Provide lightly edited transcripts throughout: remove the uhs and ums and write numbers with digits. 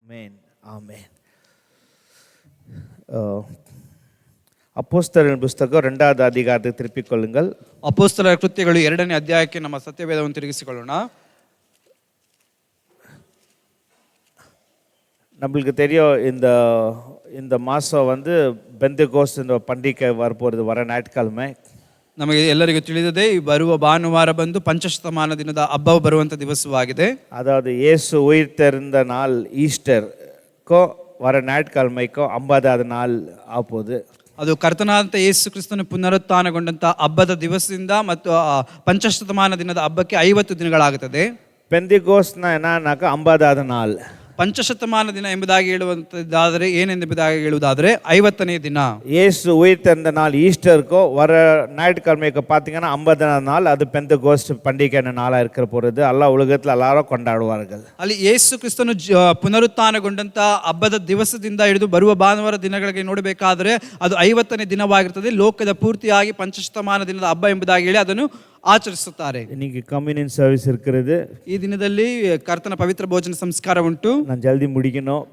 ஆமென் ஆமென். ಅಪೊಸ್ತಲರ ಪುಸ್ತಕ 2வது அதிகாரத்தை திருப்பிக் கொள்ளுங்கள். ಅಪೊಸ್ತಲರ ಕೃತ್ಯಗಳು 2ನೇ ಅಧ್ಯಾಯಕ್ಕೆ ನಮ್ಮ ಸತ್ಯವೇದವನ್ನು ತಿರುಗಿಸಿಕೊಳ್ಳೋಣ. நம்மளுக்கு தெரியும் இந்த மாதம் வந்து பெந்தெகோஸ்த் இந்த பண்டிகை வரப்போகிறது, வர ஞாயிற்றுக்கிழமை. ನಮಗೆ ಎಲ್ಲರಿಗೂ ತಿಳಿದಿದೆ, ಬರುವ ಭಾನುವಾರ ಬಂದು ಪಂಚಶತಮಾನ ದಿನದ ಹಬ್ಬ ಬರುವಂಥ ದಿವಸವಾಗಿದೆ. அதாவது இயேசு உயிர் தெழுந்த நாள் ஈஸ்டர்க்கோ வர ஞாயிற்றுக்கிழமைக்கோ 50வது நாள் ஆகுது. ಅದು ಕರ್ತನಾದಂಥ ಯೇಸು ಕ್ರಿಸ್ತನು ಪುನರುತ್ಥಾನಗೊಂಡಂಥ ಹಬ್ಬದ ದಿವಸದಿಂದ ಮತ್ತು ಪಂಚಶತಮಾನ ದಿನದ ಹಬ್ಬಕ್ಕೆ 50 ದಿನಗಳಾಗುತ್ತದೆ. பெந்தெகோஸ்த்னா என்னன்னாக்கா 50வது நாள். ಪಂಚಶತಮಾನ ದಿನ ಎಂಬುದಾಗಿ ಹೇಳುವಂಥದ್ದಾದರೆ ಏನೆಂಬುದಾಗಿ ಹೇಳುವುದಾದರೆ 50ನೇ ದಿನ. இயேசு உயிர் தெழுந்த நாள் ஈஸ்டருக்கோ வர ஞாயிற்றுக்கிழமைக்கு பார்த்தீங்கன்னா 50வது நாள், அது பெந்தெகோஸ்த் பண்டிகை நாளாக இருக்கிற பொழுது எல்லாம் உலகத்தில் எல்லாரும் கொண்டாடுவார்கள். ಅಲ್ಲಿ ಯೇಸು ಕ್ರಿಸ್ತನು ಪುನರುತ್ಥಾನಗೊಂಡಂಥ ಹಬ್ಬದ ದಿವಸದಿಂದ ಹಿಡಿದು ಬರುವ ಭಾನುವಾರ ದಿನಗಳಿಗೆ ನೋಡಬೇಕಾದರೆ ಅದು 50ನೇ ದಿನವಾಗಿರ್ತದೆ. ಲೋಕದ ಪೂರ್ತಿಯಾಗಿ ಪಂಚಶತಮಾನ ದಿನದ ಹಬ್ಬ ಎಂಬುದಾಗಿ ಹೇಳಿ ಅದನ್ನು ಆಚರಿಸುತ್ತಾರೆ. இன்னைக்கு கம்யூனியன் சர்வீஸ் இருக்கிறது. ಈ ದಿನದಲ್ಲಿ ಕರ್ತನ ಪವಿತ್ರ ಭೋಜನ ಸಂಸ್ಕಾರ ಉಂಟು. ನಾನು ಜಲ್ದಿ ಮುಗಿಸணும்,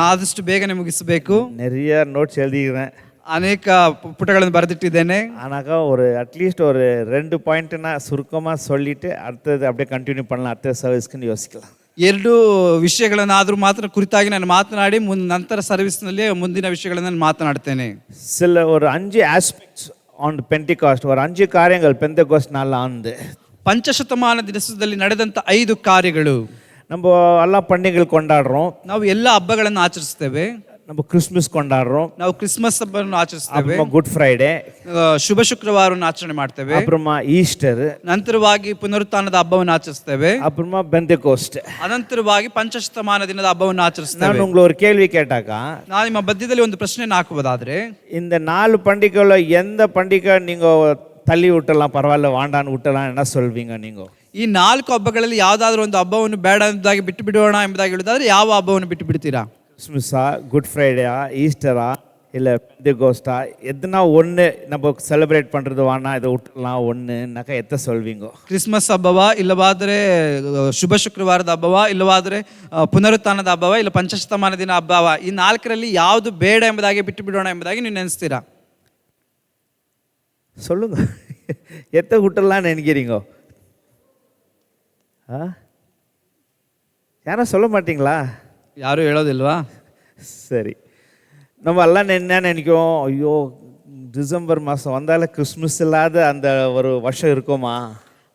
ಆದಷ್ಟು ಬೇಗನೆ ಮುಗಿಸಬೇಕು. நிறைய நோட்ஸ் எழுதிக்கிறேன், ಅನೇಕ ಪುಟಗಳನ್ನು ಬರೆದಿಟ್ಟಿದ್ದೇನೆ. ஆனாக்கா அட்லீஸ்ட் ஒரு 2 பாயிண்ட்னா சுருக்கமாக சொல்லிட்டு அடுத்தது அப்படியே கண்டினியூ பண்ணலாம், அடுத்த சர்வீஸ்க்குன்னு யோசிக்கலாம். 2 ವಿಷಯಗಳನ್ನಾದರೂ ಮಾತ್ರ ಕುರಿತಾಗಿ ನಾನು ಮಾತನಾಡಿ ನಂತರ ಸರ್ವಿಸ್ನಲ್ಲಿ ಮುಂದಿನ ವಿಷಯಗಳನ್ನು ನಾನು ಮಾತನಾಡ್ತೇನೆ. சில ஒரு 5 ஆஸ்பெக்ட்ஸ் ஆன் பெண்டிகாஸ்ட், ஒரு 5 காரியங்கள் பெந்தெகோஸ்த் நாளில் ஆனது. ಪಂಚಶತಮಾನ ದಿವಸದಲ್ಲಿ ನಡೆದಂಥ 5 ಕಾರ್ಯಗಳು. நம்ம எல்லா பண்டிகைகள் கொண்டாடுறோம், ನಾವು ಎಲ್ಲ ಹಬ್ಬಗಳನ್ನು ಆಚರಿಸ್ತೇವೆ. நம்ம கிறிஸ்மஸ் கொண்டாடுறோம், ನಾವು ಕ್ರಿಸ್ಮಸ್ ಹಬ್ಬವನ್ನು ಆಚರಿಸ್ತೇವೆ. அப்புறமா குட் ஃப்ரைடே, ಶುಭ ಶುಕ್ರವಾರವನ್ನು ಆಚರಣೆ ಮಾಡ್ತೇವೆ. அப்புறமா ஈஸ்டர், ನಂತರವಾಗಿ ಪುನರುತ್ಥಾನದ ಹಬ್ಬವನ್ನು ಆಚರಿಸ್ತೇವೆ. அப்புறமா பெந்தெகோஸ்ட். ಅನಂತರವಾಗಿ ಪಂಚಶತಮಾನ ದಿನದ ಹಬ್ಬವನ್ನು ಆಚರಿಸ್ತೇವೆ. நான் உங்களை ஒரு கேள்வி கேட்டாக்கா, ನಾನು ನಿಮ್ಮ ಮಧ್ಯದಲ್ಲಿ ಒಂದು ಪ್ರಶ್ನೆಯನ್ನು ಹಾಕುವುದಾದ್ರೆ, இந்த 4 பண்டிகைல எந்த பண்டிகை நீங்க தள்ளி விட்டலாம், பரவாயில்ல வாண்டான்னு விட்டலாம், என்ன சொல்வீங்க நீங்க? ಈ 4 ಹಬ್ಬಗಳಲ್ಲಿ ಯಾವುದಾದ್ರೂ ಒಂದು ಹಬ್ಬವನ್ನು ಬೇಡ ಎಂಬುದಾಗಿ ಬಿಟ್ಟು ಬಿಡೋಣ ಎಂಬುದಾಗಿ ಹೇಳುವುದಾದ್ರೆ ಯಾವ ಹಬ್ಬವನ್ನು ಬಿಟ್ಟು ಬಿಡ್ತೀರಾ? கிறிஸ்மஸா, குட் ஃப்ரைடேயா, ஈஸ்டரா, இல்லை பெந்தெகோஸ்டா, எதுனா ஒன்று நம்ம செலிப்ரேட் பண்ணுறது வானா இதை விட்டுலாம் ஒன்றுனாக்கா எத்த சொல்வீங்க? ಕ್ರಿಸ್ಮಸ್ ಹಬ್ಬವಾ, ಇಲ್ಲವಾದರೆ ಶುಭ ಶುಕ್ರವಾರದ ಹಬ್ಬವಾ, ಇಲ್ಲವಾದರೆ ಪುನರುತ್ಥಾನದ ಹಬ್ಬವಾ, ಇಲ್ಲ ಪಂಚಶತಮಾನ ದಿನ ಹಬ್ಬವಾ, ಈ 4ರಲ್ಲಿ ಯಾವುದು ಬೇಡ ಎಂಬುದಾಗಿ ಬಿಟ್ಟು ಬಿಡೋಣ ಎಂಬುದಾಗಿ ನೀವು ನೆನೆಸ್ತೀರಾ? சொல்லுங்க, எத்த விட்டுலாம் நினைக்கிறீங்க? யாரும் சொல்ல மாட்டீங்களா? ಯಾರು ಹೇಳೋದಿಲ್ವಾ? சரி, நம்ம எல்லாம் என்ன நினைக்கும், ஐயோ டிசம்பர் மாதம் வந்தாலே கிறிஸ்மஸ் இல்லாத அந்த ஒரு வருஷம் இருக்குமா?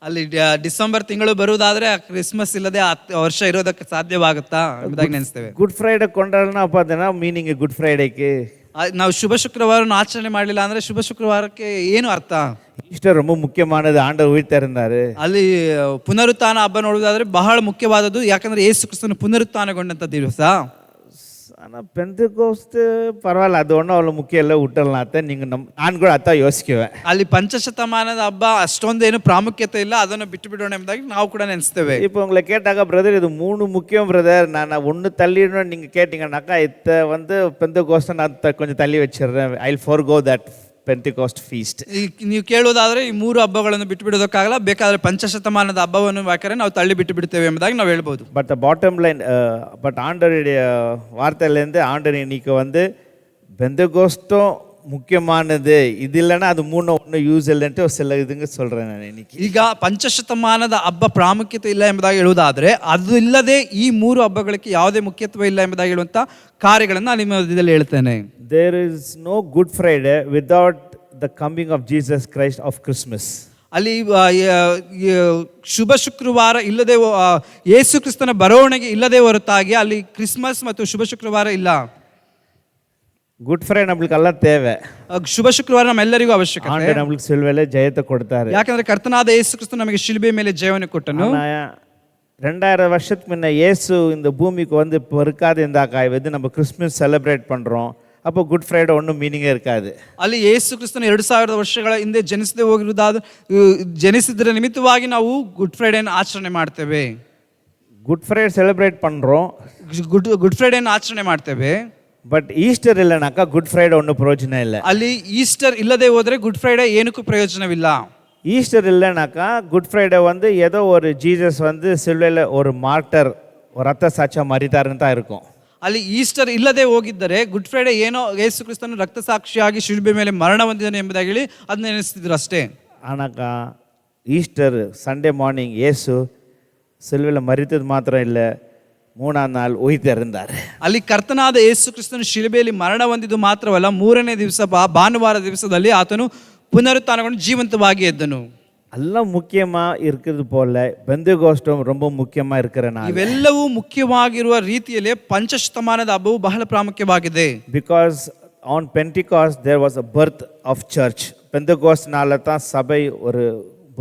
ಅಲ್ಲಿ ಡಿಸೆಂಬರ್ ತಿಂಗಳು ಬರುವುದಾದ್ರೆ ಕ್ರಿಸ್ಮಸ್ ಇಲ್ಲದೆ ವರ್ಷ ಇರೋದಕ್ಕೆ ಸಾಧ್ಯವಾಗುತ್ತಾ ಎಂಬುದಾಗಿ ನೆನೆಸ್ತೇವೆ. குட் ஃப்ரைடே கொண்டாடணும், அப்போ ಅದನ್ನ ಮೀನಿಂಗ್ ಗುಡ್ ಫ್ರೈಡೇக்கு ನಾವು ಶುಭ ಶುಕ್ರವಾರವನ್ನು ಆಚರಣೆ ಮಾಡಲಿಲ್ಲ ಅಂದ್ರೆ ಶುಭ ಶುಕ್ರವಾರಕ್ಕೆ ಏನು ಅರ್ಥ? ஈஸ்டர் ரொம்ப முக்கியமானது, ஆண்டவர் உயிர் தெழுந்தாரு. ಅಲ್ಲಿ ಪುನರುತ್ಥಾನ ಹಬ್ಬ ನೋಡುವುದಾದ್ರೆ ಬಹಳ ಮುಖ್ಯವಾದದ್ದು, ಯಾಕಂದ್ರೆ ಯೇಸು ಕ್ರಿಸ್ತನು ಪುನರುತ್ಥಾನಗೊಂಡಂತ ದಿವಸ. ஆனால் பெந்தெகோஸ்த் பரவாயில்ல, அது ஒன்றும் அவ்வளோ முக்கியம் இல்லை, விட்டுடலாம். அத்தை நீங்கள் நான் கூட அத்தான் யோசிக்குவேன். ಅಲ್ಲಿ ಪಂಚಶತಮಾನದ ಹಬ್ಬ ಅಷ್ಟೊಂದೇನು ಪ್ರಾಮುಖ್ಯತೆ ಇಲ್ಲ, ಅದನ್ನು ಬಿಟ್ಟು ಬಿಡೋಣ ಎಂಬುದಾಗಿ ನಾವು ಕೂಡ ನೆನೆಸ್ತೇವೆ. இப்போ உங்களை கேட்டாக்கா, பிரதர் இது 3 முக்கியம் பிரதர், நான் ஒன்று தள்ளிடணும்னு நீங்கள் கேட்டிங்கன்னாக்கா, இதை வந்து பெந்தெகோஸ்தை நான் கொஞ்சம் தள்ளி வச்சிடுறேன், I will forgo that Pentecost feast. ನೀವು ಕೇಳೋದಾದ್ರೆ ಈ 3 ಹಬ್ಬಗಳನ್ನು ಬಿಟ್ಟು ಬಿಡೋದಕ್ಕಾಗಲ್ಲ, ಬೇಕಾದ್ರೆ ಪಂಚಶತಮಾನದ ಹಬ್ಬವನ್ನು ಬೇಕಾದ್ರೆ ನಾವು ತಳ್ಳಿ ಬಿಟ್ಟು ಬಿಡ್ತೇವೆ ಎಂಬುದಾಗಿ ನಾವು ಹೇಳ್ಬೋದು. பட் பாட்டம் லைன், பட் ஆண்டவருடைய வார்த்தையிலேருந்து ஆண்டவர் இன்னைக்கு வந்து பெந்தெகோஸ்டும் முக்கியமானது, இது இல்லைன்னா அது 3 ஒன்று யூஸ் இல்லைன்ட்டு சில இதுங்க சொல்கிறேன் ನಾನು இன்னைக்கு. ಈಗ ಪಂಚಶತಮಾನದ ಹಬ್ಬ ಪ್ರಾಮುಖ್ಯತೆ ಇಲ್ಲ ಎಂಬುದಾಗಿ ಹೇಳುವುದಾದ್ರೆ, ಅದು ಇಲ್ಲದೆ ಈ 3 ಹಬ್ಬಗಳಿಗೆ ಯಾವುದೇ ಮುಖ್ಯತ್ವ ಇಲ್ಲ ಎಂಬುದಾಗಿ ಹೇಳುವಂಥ ಕಾರ್ಯಗಳನ್ನು ನಾನು ನಿಮ್ಮ ಮಧ್ಯದಲ್ಲಿ ಹೇಳ್ತೇನೆ. There is no Good Friday without the coming of Jesus Christ of Christmas. ಅಲ್ಲಿ ಶುಭ ಶುಕ್ರವಾರ ಇಲ್ಲದೆ ಯೇಸು ಕ್ರಿಸ್ತನ ಬರವಣಿಗೆ ಇಲ್ಲದೆ ಹೊರತಾಗಿ ಅಲ್ಲಿ ಕ್ರಿಸ್ಮಸ್ ಮತ್ತು ಶುಭ ಶುಕ್ರವಾರ ಇಲ್ಲ. ಗುಡ್ ಫ್ರೈಡೆ ನಮ್ಗೆಲ್ಲ ತೇವೆ, ಶುಭ ಶುಕ್ರವಾರ ನಮ್ಮೆಲ್ಲರಿಗೂ ಅವಶ್ಯಕತೆ. ಆಂಡவர் ನಮಗೆ ಸಿಲುಬೆಯಲ್ಲಿ ಜಯತೆ ಕೊಡ್ತಾರೆ. ಯಾಕಂದ್ರೆ ಕರ್ತನಾದ ಯೇಸು ಕ್ರಿಸ್ತ ನಮಗೆ ಶಿಲುಬೆ ಮೇಲೆ ಜಯವನ್ನು ಕೊಟ್ಟನು. 2000 வருஷத்துக்கு முன்ன இயேசு இந்த பூமிக்கு வந்து இப்போ இருக்காது இருந்தாக்கா, இது நம்ம கிறிஸ்மஸ் செலிப்ரேட் பண்ணுறோம், அப்போ குட் ஃப்ரைடே ஒன்றும் மீனிங்கே இருக்காது. ಅಲ್ಲಿ ಯೇಸು ಕ್ರಿಸ್ತನ 2000 ವರ್ಷಗಳ ಹಿಂದೆ ಜನಿಸದೆ ಹೋಗಿರುವುದಾದ ಜನಿಸಿದ್ರ ನಿಮಿತ್ತವಾಗಿ ನಾವು ಗುಡ್ ಫ್ರೈಡೇನ ಆಚರಣೆ ಮಾಡ್ತೇವೆ. ಗುಡ್ ಫ್ರೈಡೆ ಸೆಲೆಬ್ರೇಟ್ பண்ணுறோம், ಗುಡ್ ಫ್ರೈಡೇನ ಆಚರಣೆ ಮಾಡ್ತೇವೆ. ಬಟ್ ಈಸ್ಟರ್ இல்லைனாக்கா குட் ஃப்ரைடே ஒன்றும் ಪ್ರಯೋಜನ ಇಲ್ಲ. ಅಲ್ಲಿ ಈಸ್ಟರ್ ಇಲ್ಲದೆ ಹೋದರೆ ಗುಡ್ ಫ್ರೈಡೇ ಏನಕ್ಕೂ ಪ್ರಯೋಜನವಿಲ್ಲ. ஈஸ்டர் இல்லைனாக்கா குட் ஃப்ரைடே வந்து ஏதோ ஒரு ஜீசஸ் வந்து சிலுவையில் ஒரு மார்ட்டர், ஒரு ரத்த சாட்சியாக மரித்தாருன்னு தான் இருக்கும். ಅಲ್ಲಿ ಈಸ್ಟರ್ ಇಲ್ಲದೆ ಹೋಗಿದ್ದರೆ ಗುಡ್ ಫ್ರೈಡೆ ಏನೋ ಯೇಸು ಕ್ರಿಸ್ತನು ರಕ್ತ ಸಾಕ್ಷಿಯಾಗಿ ಶಿಲುಬೆ ಮೇಲೆ ಮರಣ ಹೊಂದಿದನು ಎಂಬುದಾಗಿ ಹೇಳಿ ಅದನ್ನ ನೆನೆಸ್ತಿದ್ರು ಅಷ್ಟೇ. ஆனாக்கா ஈஸ்டர் சண்டே மார்னிங் இயேசு சிலுவையில் மரித்தது மாத்திரம் இல்லை, 3ஆம் நாள் உயிர்த்தெழுந்தார். ಅಲ್ಲಿ ಕರ್ತನಾದ ಯೇಸು ಕ್ರಿಸ್ತನು ಶಿಲುಬೆಯಲ್ಲಿ ಮರಣ ಹೊಂದಿದ್ದು ಮಾತ್ರವಲ್ಲ, 3ನೇ ದಿವಸ ಭಾನುವಾರ ದಿವಸದಲ್ಲಿ ಆತನು ಪುನರುತ್ಥಾನಗೊಂಡು ಜೀವಂತವಾಗಿ ಎದ್ದನು. எல்லாம் முக்கியமாக இருக்கிறது போல பெந்தெகோஸ்தும் ரொம்ப முக்கியமாக இருக்கிற நாள். ಇವೆಲ್ಲವೂ ಮುಖ್ಯವಾಗಿರುವ ರೀತಿಯಲ್ಲಿ ಪಂಚಶತಮಾನದ ಹಬ್ಬವು ಬಹಳ ಪ್ರಾಮುಖ್ಯವಾಗಿದೆ. Because on Pentecost there was a birth of church. பெந்தெகோஸ்ட்னால தான் சபை ஒரு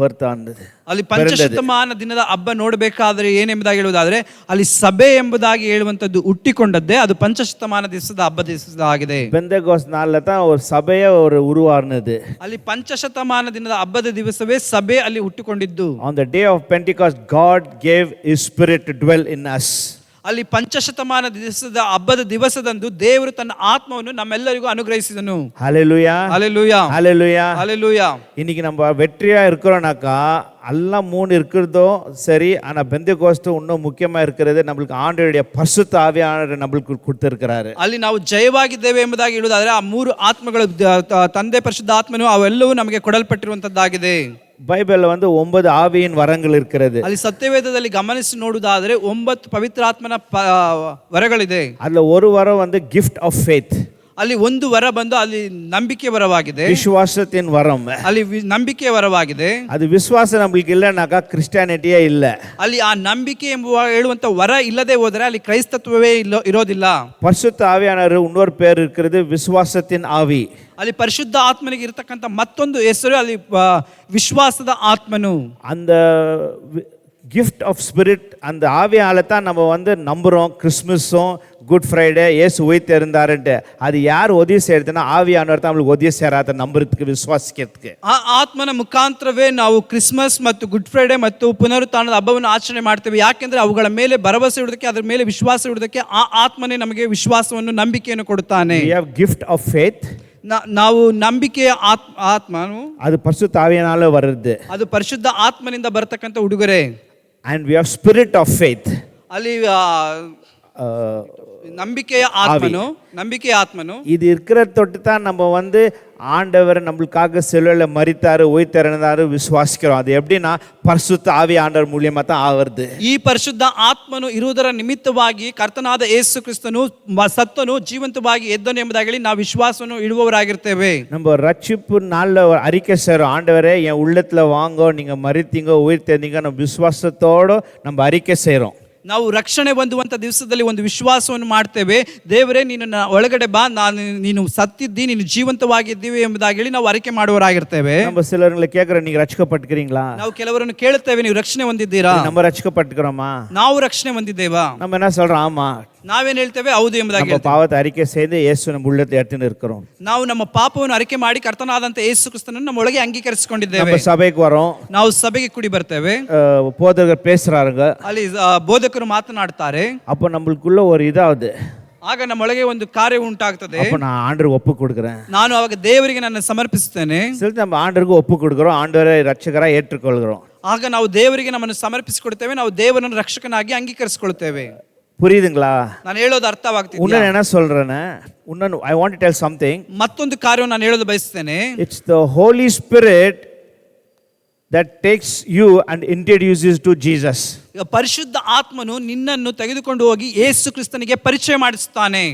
ಬರ್ತ್ ಆನது. ಅಲ್ಲಿ ಪಂಚಶತಮಾನ ದಿನದ ಹಬ್ಬ ನೋಡಬೇಕಾದ್ರೆ ಏನೆಂಬುದಾಗಿ ಹೇಳುವುದಾದ್ರೆ ಅಲ್ಲಿ ಸಭೆ ಎಂಬುದಾಗಿ ಹೇಳುವಂತದ್ದು ಹುಟ್ಟಿಕೊಂಡದ್ದೇ ಅದು ಪಂಚಶತಮಾನ ದಿವಸದ ಹಬ್ಬ ದಿವಸದಾಗಿದೆ. பெந்தெகோஸ்ட் நாள்ல தான் ஒரு சபையே ஒரு உருவானது. ಅಲ್ಲಿ ಪಂಚಶತಮಾನ ದಿನದ ಹಬ್ಬದ ದಿವಸವೇ ಸಭೆ ಅಲ್ಲಿ ಹುಟ್ಟಿಕೊಂಡಿದ್ದು. On the day of Pentecost God gave his spirit to dwell in us. ಅಲ್ಲಿ ಪಂಚಶತಮಾನ ದಿವಸದ ಹಬ್ಬದ ದಿವಸದಂದು ದೇವರು ತನ್ನ ಆತ್ಮವನ್ನು ನಮ್ಮೆಲ್ಲರಿಗೂ ಅನುಗ್ರಹಿಸಿದನು. ஹalleluya ஹalleluya ஹalleluya ஹalleluya. இன்னைக்கு நம்ம வெற்றியா இருக்கிறோம்னாக்கா எல்லாம் 3 இருக்கிறதோ சரி, ஆனால் பெந்தெகோஸ்து இன்னும் முக்கியமாக இருக்கிறது நம்மளுக்கு ஆண்டவருடைய பரிசுத்த ஆவியானவர் நம்மளுக்கு கொடுத்திருக்கிறாரு. ಅಲ್ಲಿ ನಾವು ಜಯವಾಗಿದ್ದೇವೆ ಎಂಬುದಾಗಿ ಹೇಳುವುದಾದ್ರೆ ಆ 3 ಆತ್ಮಗಳು ತಂದೆ ಪರಿಶುದ್ಧ ಆತ್ಮನು ಅವೆಲ್ಲವೂ ನಮಗೆ ಕೊಡಲ್ಪಟ್ಟಿರುವಂತದ್ದಾಗಿದೆ. பைபிள்ல 9 ஆவியின் வரங்கள் இருக்கிறது. ಅಲ್ಲಿ ಸತ್ಯವೇದದಲ್ಲಿ ಗಮನಿಸಿ ನೋಡುವುದಾದರೆ 9 ಪವಿತ್ರಾತ್ಮನ ವರಗಳಿದೆ. அதுல ஒரு வரம் gift of faith. ಅಲ್ಲಿ ಒಂದು ವರ ಬಂದು ಅಲ್ಲಿ ನಂಬಿಕೆ ವರವಾಗಿದೆ, விசுவாசத்தின் வரம். ಅಲ್ಲಿ ನಂಬಿಕೆ ವರವಾಗಿದೆ. அது விசுவாசம் நம்மளுக்கு இல்லைனாக்கா கிறிஸ்டியானிட்டியே இல்லை. ಅಲ್ಲಿ ಆ ನಂಬಿಕೆ ಎಂಬುವ ಹೇಳುವಂತ ವರ ಇಲ್ಲದೆ ಹೋದರೆ ಅಲ್ಲಿ ಕ್ರೈಸ್ತತ್ವವೇ ಇರೋದಿಲ್ಲ. பரிசுத்த ஆவியானவர் இன்னொரு பேர் இருக்கிறது விசுவாசத்தின் ஆவி. ಅಲ್ಲಿ ಪರಿಶುದ್ಧ ಆತ್ಮನಿಗೆ ಇರತಕ್ಕಂತ ಮತ್ತೊಂದು ಹೆಸರು ಅಲ್ಲಿ ವಿಶ್ವಾಸದ ಆತ್ಮನು. அந்த கிஃப்ட் ஆஃப் ஸ்பிரிட், அந்த ஆவியால தான் நம்ம நம்புகிறோம். கிறிஸ்மஸும் குட் ஃப்ரைடே இயேசு உயிர்த்தெழுந்தாருன்ட்டு அது யார் உதவி செய்யறதுன்னா ஆவியானவர் தான் நம்மளுக்கு உதவி செய்யறாத ನಂಬುறதுக்கு ವಿಶ್ವಾಸಿக்கிறதுக்கு. ಆ ಆತ್ಮನ ಮುಖಾಂತರವೇ ನಾವು ಕ್ರಿಸ್ಮಸ್ ಮತ್ತು ಗುಡ್ ಫ್ರೈಡೆ ಮತ್ತು ಪುನರುತ್ಥಾನದ ಹಬ್ಬವನ್ನು ಆಚರಣೆ ಮಾಡ್ತೇವೆ. ಯಾಕೆಂದ್ರೆ ಅವುಗಳ ಮೇಲೆ ಭರವಸೆ ಇಡುವುದಕ್ಕೆ, ಅದರ ಮೇಲೆ ವಿಶ್ವಾಸ ಇಡುವುದಕ್ಕೆ ಆ ಆತ್ಮನೇ ನಮಗೆ ವಿಶ್ವಾಸವನ್ನು, ನಂಬಿಕೆಯನ್ನು ಕೊಡುತ್ತಾನೆ. We have gift of faith. ನಾವು ನಂಬಿಕೆಯ ಆತ್ಮನು ಅದು ಪರಿಶುದ್ಧ ಆವಿಯಾನವರಾல வருது. ಅದು ಪರಿಶುದ್ಧ ಆತ್ಮನಿಂದ ಬರತಕ್ಕಂತ ಉಡುಗೊರೆ. And we have spirit of faith. ಅಲ್ಲಿ ನಂಬಿಕೆಯ ಆತ್ಮನು இது இருக்கிற தொட்டு தான் நம்ம ஆண்டவர் நம்மளுக்காக சிலுவையில் மரித்தாரு, உயிர்த்தெழுந்தாரு விசுவாசிக்கிறோம். அது எப்படின்னா பரிசுத்த ஆவி ஆண்டவர் மூலியமா தான் ஆவறது. ಈ ಪರಿಶುದ್ಧ ಆತ್ಮನು ಇರುವುದರ ನಿಮಿತ್ತವಾಗಿ ಕರ್ತನಾದ ಯೇಸು ಕ್ರಿಸ್ತನು ಸತ್ತನು, ಜೀವಂತವಾಗಿ ಎದ್ದನು ಎಂಬುದಾಗಿ ಹೇಳಿ ನಾವು ವಿಶ್ವಾಸವನ್ನು ಇಡುವವರಾಗಿರ್ತೇವೆ. நம்ம ரட்சிப்பு நாள்ல அறிக்கை செய்றோம், ஆண்டவரே என் உள்ளத்துல வாங்கோ, நீங்க மரித்தீங்க உயிர்த்தெழுந்தீங்க, நம்ம விசுவாசத்தோட நம்ம அறிக்கை செய்றோம். ನಾವು ರಕ್ಷಣೆ ಹೊಂದುವಂತ ದಿವಸದಲ್ಲಿ ಒಂದು ವಿಶ್ವಾಸವನ್ನು ಮಾಡ್ತೇವೆ. ದೇವರೇ ನೀನು ಒಳಗಡೆ ಬಾ, ನೀನು ಸತ್ತಿದ್ದಿ, ನೀನು ಜೀವಂತವಾಗಿದ್ದೀವಿ ಎಂಬುದಾಗಿ ಹೇಳಿ ನಾವು ಅರಿಕೆ ಮಾಡುವವರಾಗಿರ್ತೇವೆ. நம்ம சிலர்களை கேக்குறோம், நீங்க ரட்சிக்கப்பட்டிருக்கீங்களா? ನಾವು ಕೆಲವರನ್ನು ಕೇಳುತ್ತೇವೆ, ನೀವು ರಕ್ಷಣೆ ಹೊಂದಿದ್ದೀರಾ? நம்ம ரட்சிக்கப்பட்டிருக்கிறோமா? ನಾವು ರಕ್ಷಣೆ ಹೊಂದಿದ್ದೇವಾ? நம்ம என்ன சொல்றோம்? ஆமா. ನಾವೇನ್ ಹೇಳ್ತೇವೆ? ಹೌದು ಎಂಬುದಾಗಿ. நம்ம பாவத்தை அறிக்கை செய்து இயேசு நம்ம உள்ளத்துல எடுத்துட்டு இருக்கிறோம். ನಾವು ನಮ್ಮ ಪಾಪವನ್ನು ಅರಿಕೆ ಮಾಡಿ ಕರ್ತನಾದಂತ ಯೇಸು ಕ್ರಿಸ್ತನನ್ನು ನಮ್ಮ ಒಳಗೆ ಅಂಗೀಕರಿಸಿಕೊಂಡಿದ್ದೇವೆ. நம்ம சபைக்கு வரோம், ನಾವು ಸಭೆಗೆ ಕೂಡಿ ಬರ್ತೇವೆ, போதகர் பேசுறாருங்க, ಅಲ್ಲಿ ಬೋಧಕರು ಮಾತನಾಡ್ತಾರೆ. அப்ப நம்மளுக்குள்ள ஒரு இதாவது, ಆಗ ನಮ್ಮೊಳಗೆ ಒಂದು ಕಾರ್ಯ ಉಂಟಾಗ್ತದೆ. அப்ப நான் ஆண்டருக்கு ஒப்பு கொடுக்கிறேன், ನಾನು ಅವಾಗ ದೇವರಿಗೆ ನನ್ನ ಸಮರ್ಪಿಸುತ್ತೇನೆ. சரி, நம்ம ஆண்டருக்கு ஒப்பு கொடுக்கிறோம், ஆண்டவரை ரட்சகரா ஏற்றுக்கொள்கிறோம். ಆಗ ನಾವು ದೇವರಿಗೆ ನಮ್ಮನ್ನು ಸಮರ್ಪಿಸಿಕೊಡ್ತೇವೆ, ನಾವು ದೇವರನ್ನು ರಕ್ಷಕನಾಗಿ ಅಂಗೀಕರಿಸಿಕೊಳ್ತೇವೆ. புரியுதுங்களா? ನಾನು ಹೇಳೋದು ಅರ್ಥವಾಗ್ತಿದೆ. உன்ன என்ன சொல்றேன்னா, உன்ன I want to tell something. ಮತ್ತೊಂದು ಕಾರ್ಯವನ್ನು ನಾನು ಹೇಳೋದು ಬಯಸ್ತೇನೆ. It's the Holy Spirit that takes you and introduces to Jesus. ಈಗ ಪರಿಶುದ್ಧ ಆತ್ಮನು ನಿನ್ನನ್ನು ತೆಗೆದುಕೊಂಡು ಹೋಗಿ ಯೇಸು ಕ್ರಿಸ್ತನಿಗೆ ಪರಿಚಯ ಮಾಡಿಸುತ್ತಾನೆ.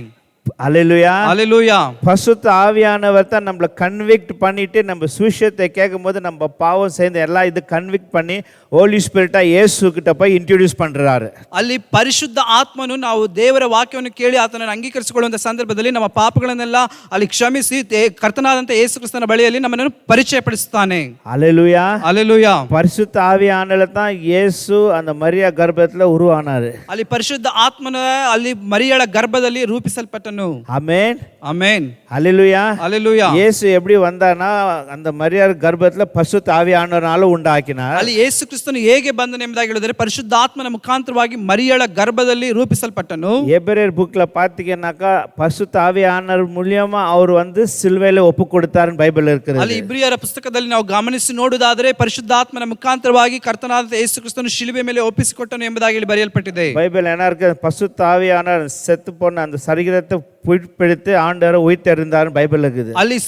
அல்லேலூயா அல்லேலூயா. பரிசுத்த ஆவியானவர் தான் நம்மளை கன்விக்ட் பண்ணிட்டு நம்ம சுவிசேஷத்தை கேட்கும்போது நம்ம பாவம் செய்த எல்லாம் இது கன்விக்ட் பண்ணி ஹோலி ஸ்பிரிட்டா இயேசு கிட்ட போய் ಇಂಟ್ರೊಡ್ಯೂಸ್ பண்றாரு. ಅಲ್ಲಿ ಪರಿಶುದ್ಧ ಆತ್ಮನು ನಾವು ದೇವರ ವಾಕ್ಯವನ್ನು ಕೇಳಿ ಆತನನ್ನು ಅಂಗೀಕರಿಸಿಕೊಳ್ಳುವಂತ ಸಂದರ್ಭದಲ್ಲಿ ನಮ್ಮ ಪಾಪಗಳನ್ನೆಲ್ಲ ಅಲ್ಲಿ ಕ್ಷಮಿಸಿ ಕರ್ತನಾದಂತ ಯೇಸು ಕ್ರಿಸ್ತನ ಬಳಿಯಲ್ಲಿ ನಮ್ಮನ್ನು ಪರಿಚಯ ಪಡಿಸುತ್ತಾನೆ. அல்லேலூயா அல்லேலூயா. பரிசுத்த ஆவியானவர் தான் இயேசு அந்த மரியா கர்ப்பத்துல உருவானாரு. ಅಲ್ಲಿ ಪರಿಶುದ್ಧ ಆತ್ಮನ ಅಲ್ಲಿ ಮರಿಯಳ ಗರ್ಭದಲ್ಲಿ ರೂಪಿಸಲ್ಪಟ್ಟನು. Amen amen. ஹல்லேலூயா. அல்லேலூயா. இயேசு எப்படி வந்தானா அந்த மரியாள் கர்ப்பத்துல பரிசுத்த ஆவியானவரால ಉಂಟಾಕಿனார். ಅಲ್ಲಿ ಯೇಸು ಕ್ರಿಸ್ತನು ಹೇಗೆ ಬಂದನು ಎಂಬುದಾಗಿ ಹೇಳಿದರೆ ಪರಿಶುದ್ಧಾತ್ಮನ ಮುಖಾಂತರವಾಗಿ ಮರಿಯಳ ಗರ್ಭದಲ್ಲಿ ರೂಪಿಸಲ್ಪಟ್ಟನು. எபிரேயர் புக்ல பாத்தீங்கன்னாக்கா பரிசுத்த ஆவியானவர் மூலமா அவர் வந்து சிலுவையில ஒப்பு கொடுத்தாருன்னு பைபிள் இருக்குது. ಅಲ್ಲಿ ಇಬ್ರಿಯರ ಪುಸ್ತಕದಲ್ಲಿ ನಾವು ಗಮನಿಸಿ ನೋಡುವುದಾದರೆ ಪರಿಶುದ್ಧಾತ್ಮನ ಮುಖಾಂತರವಾಗಿ ಕರ್ತನಾದ ಯೇಸು ಕ್ರಿಸ್ತನು ಶಿಲುಬೆ ಮೇಲೆ ಒಪ್ಪಿಸಿಕೊಟ್ಟನು ಎಂಬುದಾಗಿ ಇಲ್ಲಿ ಬರೆಯಲ್ಪಟ್ಟಿದೆ. பைபிள் என்ன இருக்கு, பரிசுத்த ஆவியானவர் செத்து போன அந்த சரீரத்தை புயிர்ப்பிடித்து ஆண்டவர் உயிர்த்தெழுந்தாருன்னு பைபிள் இருக்குது. ಅಲ್ಲಿ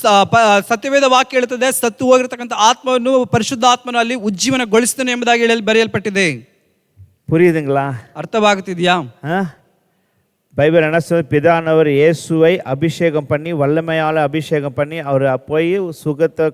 ಸತ್ಯವೇದ ವಾಕ್ಯ ಹೇಳುತ್ತದೆ, ಸತ್ತು ಹೋಗಿರತಕ್ಕಂಥ ಆತ್ಮವನ್ನು ಪರಿಶುದ್ಧಾತ್ಮನು ಅಲ್ಲಿ ಉಜ್ಜೀವನಗೊಳಿಸಿದನು ಎಂಬುದಾಗಿ ಹೇಳಿ ಬರೆಯಲ್ಪಟ್ಟಿದೆ. புரியுதுங்களா? ಅರ್ಥವಾಗುತ್ತಿದೆಯಾ? பைபிள் என்ன சொல்லுது, பிதானவர் இயேசுவை அபிஷேகம் பண்ணி வல்லமையால் அபிஷேகம் பண்ணி அவர் போய் சுகத்தை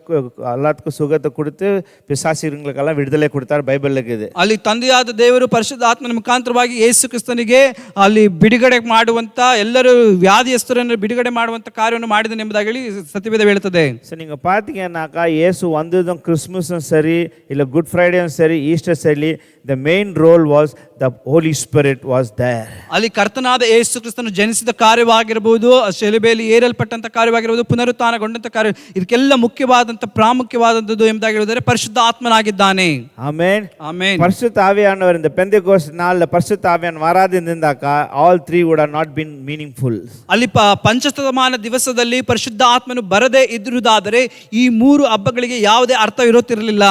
எல்லாத்துக்கும் சுகத்தை கொடுத்து பிசாசுகளுக்கெல்லாம் விடுதலை கொடுத்தார் பைபிள் இருக்குது. ಅಲ್ಲಿ ತಂದೆಯಾದ ದೇವರು ಪರಿಶುದ್ಧಾತ್ಮನ ಮುಖಾಂತರವಾಗಿ ಯೇಸು ಕ್ರಿಸ್ತನಿಗೆ ಅಲ್ಲಿ ಬಿಡುಗಡೆ ಮಾಡುವಂತ ಎಲ್ಲರೂ ವ್ಯಾಧಿಯಸ್ಥರನ್ನು ಬಿಡುಗಡೆ ಮಾಡುವಂತ ಕಾರ್ಯವನ್ನು ಮಾಡಿದನು ಎಂಬುದಾಗಿ ಹೇಳಿ ಸತ್ಯವೇದ ಹೇಳುತ್ತದೆ. ஸோ நீங்கள் பார்த்தீங்கன்னாக்கா இயேசு வந்ததும் கிறிஸ்மஸும் சரி இல்லை குட் ஃப்ரைடேயும் சரி ஈஸ்டர் சரி, the main role was the holy spirit was there. ಅಲ್ಲಿ ಕರ್ತನಾದ ಯೇಸು ಕ್ರಿಸ್ತನು ಜನಿಸಿದ ಕಾರ್ಯವಾಗಿರಬಹುದು, ಶಿಲುಬೆಯಲ್ಲಿ ಏರಲ್ಪಟ್ಟಂತ ಕಾರ್ಯವಾಗಿರಬಹುದು, ಪುನರುತ್ಥಾನಗೊಂಡಂತ ಕಾರ್ಯ, ಇದಕ್ಕೆಲ್ಲ ಮುಖ್ಯವಾದಂತ ಪ್ರಾಮುಖ್ಯವಾದದ್ದು ಎಂಬುದಾಗಿ ಹೇಳಿದರೆ ಪರಿಶುದ್ಧ ಆತ್ಮನಾಗಿದ್ದಾನೆ. ஆமென். ಆಮೆನ್. பரிசுத்த ஆவியானவர் இந்த பெந்தெகோஸ்த் நாள்ல பரிசுத்த ஆவியானவர் வராதிருந்தாக்கா all three would have not been meaningful. ಅಲ್ಲಿ ಪಂಚಶತಮಾನ ದಿವಸದಲ್ಲಿ ಪರಿಶುದ್ಧ ಆತ್ಮನು ಬರದೇ ಇದ್ದುದಾದರೆ ಈ ಮೂರು ಹಬ್ಬಗಳಿಗೆ ಯಾವುದೇ ಅರ್ಥ ಇರುತ್ತಿರಲಿಲ್ಲ.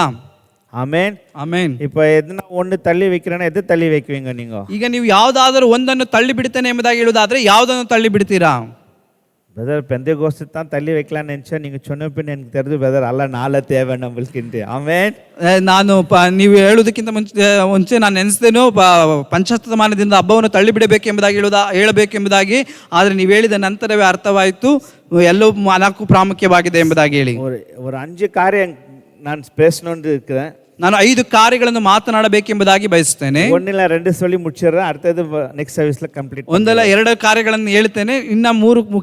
ஆமென். ಆಮೆನ್. இப்போ எதுனா ஒன்று தள்ளி வைக்கிறேன்னா எது தள்ளி வைக்குவீங்க நீங்க? ಈಗ ನೀವು ಯಾವುದಾದರೂ ಒಂದನ್ನು ತಳ್ಳಿ ಬಿಡುತ್ತೇನೆ ಎಂಬುದಾಗಿ ಹೇಳುವುದಾದ್ರೆ ಯಾವುದನ್ನು ತಳ್ಳಿ ಬಿಡ್ತೀರಾ? பிரதர் பெந்தெகோஸ்து தான் தள்ளி வைக்கலாம்னு நினச்சேன், நீங்கள் சொன்ன பின் எனக்கு தெரிஞ்சு பிரதர் அல்ல நாளை தேவை நம்மளுக்குன்ட்டு. ஆமென். ನಾನು ನೀವು ಹೇಳುವುದಕ್ಕಿಂತ ಮುಂಚೆ ನಾನು ನೆನೆಸಿದೇನು ಪಂಚಶತಮಾನದಿಂದ ಹಬ್ಬವನ್ನು ತಳ್ಳಿ ಬಿಡಬೇಕು ಹೇಳಬೇಕೆಂಬುದಾಗಿ, ಆದರೆ ನೀವು ಹೇಳಿದ ನಂತರವೇ ಅರ್ಥವಾಯಿತು ಎಲ್ಲವೂ ನಾಲ್ಕು ಪ್ರಾಮುಖ್ಯವಾಗಿದೆ ಎಂಬುದಾಗಿ ಹೇಳಿ. ஒரு 5 காரியம் நான் பேசணும்னு இருக்கிறேன். ನಾನು 5 ಕಾರ್ಯಗಳನ್ನು ಮಾತನಾಡಬೇಕೆಂಬುದಾಗಿ ಬಯಸುತ್ತೇನೆ. ஒன்றில் 2 சொல்லி முடிச்சிடுறேன், அடுத்தது ನೆಕ್ಸ್ಟ್ ಸರ್ವಿಸ್ல ಕಂಪ್ಲೀಟ್. ಒಂದಲ್ಲ 2 ಕಾರ್ಯಗಳನ್ನು ಹೇಳ್ತೇನೆ, ಇನ್ನ 3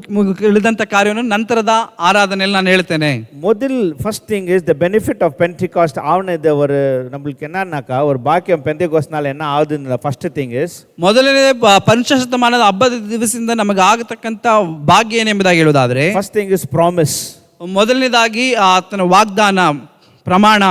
ಉಳಿದಂತ ಕಾರ್ಯವನ್ನು ನಂತರದ ಆರಾಧನೆಯಲ್ಲಿ ನಾನು ಹೇಳ್ತೇನೆ. முதல் first thing is the benefit of Pentecost. இது ஒரு நம்மளுக்கு என்னன்னாக்கா ஒரு பாக்கியம் பெந்தெகோஸ்ட்னால என்ன ஆகுதுன்னு ஃபர்ஸ்ட் திங் இஸ், ಮೊದಲನೇ ಪಂಚಶತಮಾನದ ಹಬ್ಬದ ದಿವಸದಿಂದ ನಮಗೆ ಆಗತಕ್ಕಂತ ಭಾಗ್ಯ ಏನೆಂಬುದಾಗಿ ಹೇಳುವುದಾದ್ರೆ ಫಸ್ಟ್ ಥಿಂಗ್ ಇಸ್ ಪ್ರಾಮಿಸ್. ಮೊದಲನೇದಾಗಿ ಆತನ ವಾಗ್ದಾನ, ಪ್ರಮಾಣ.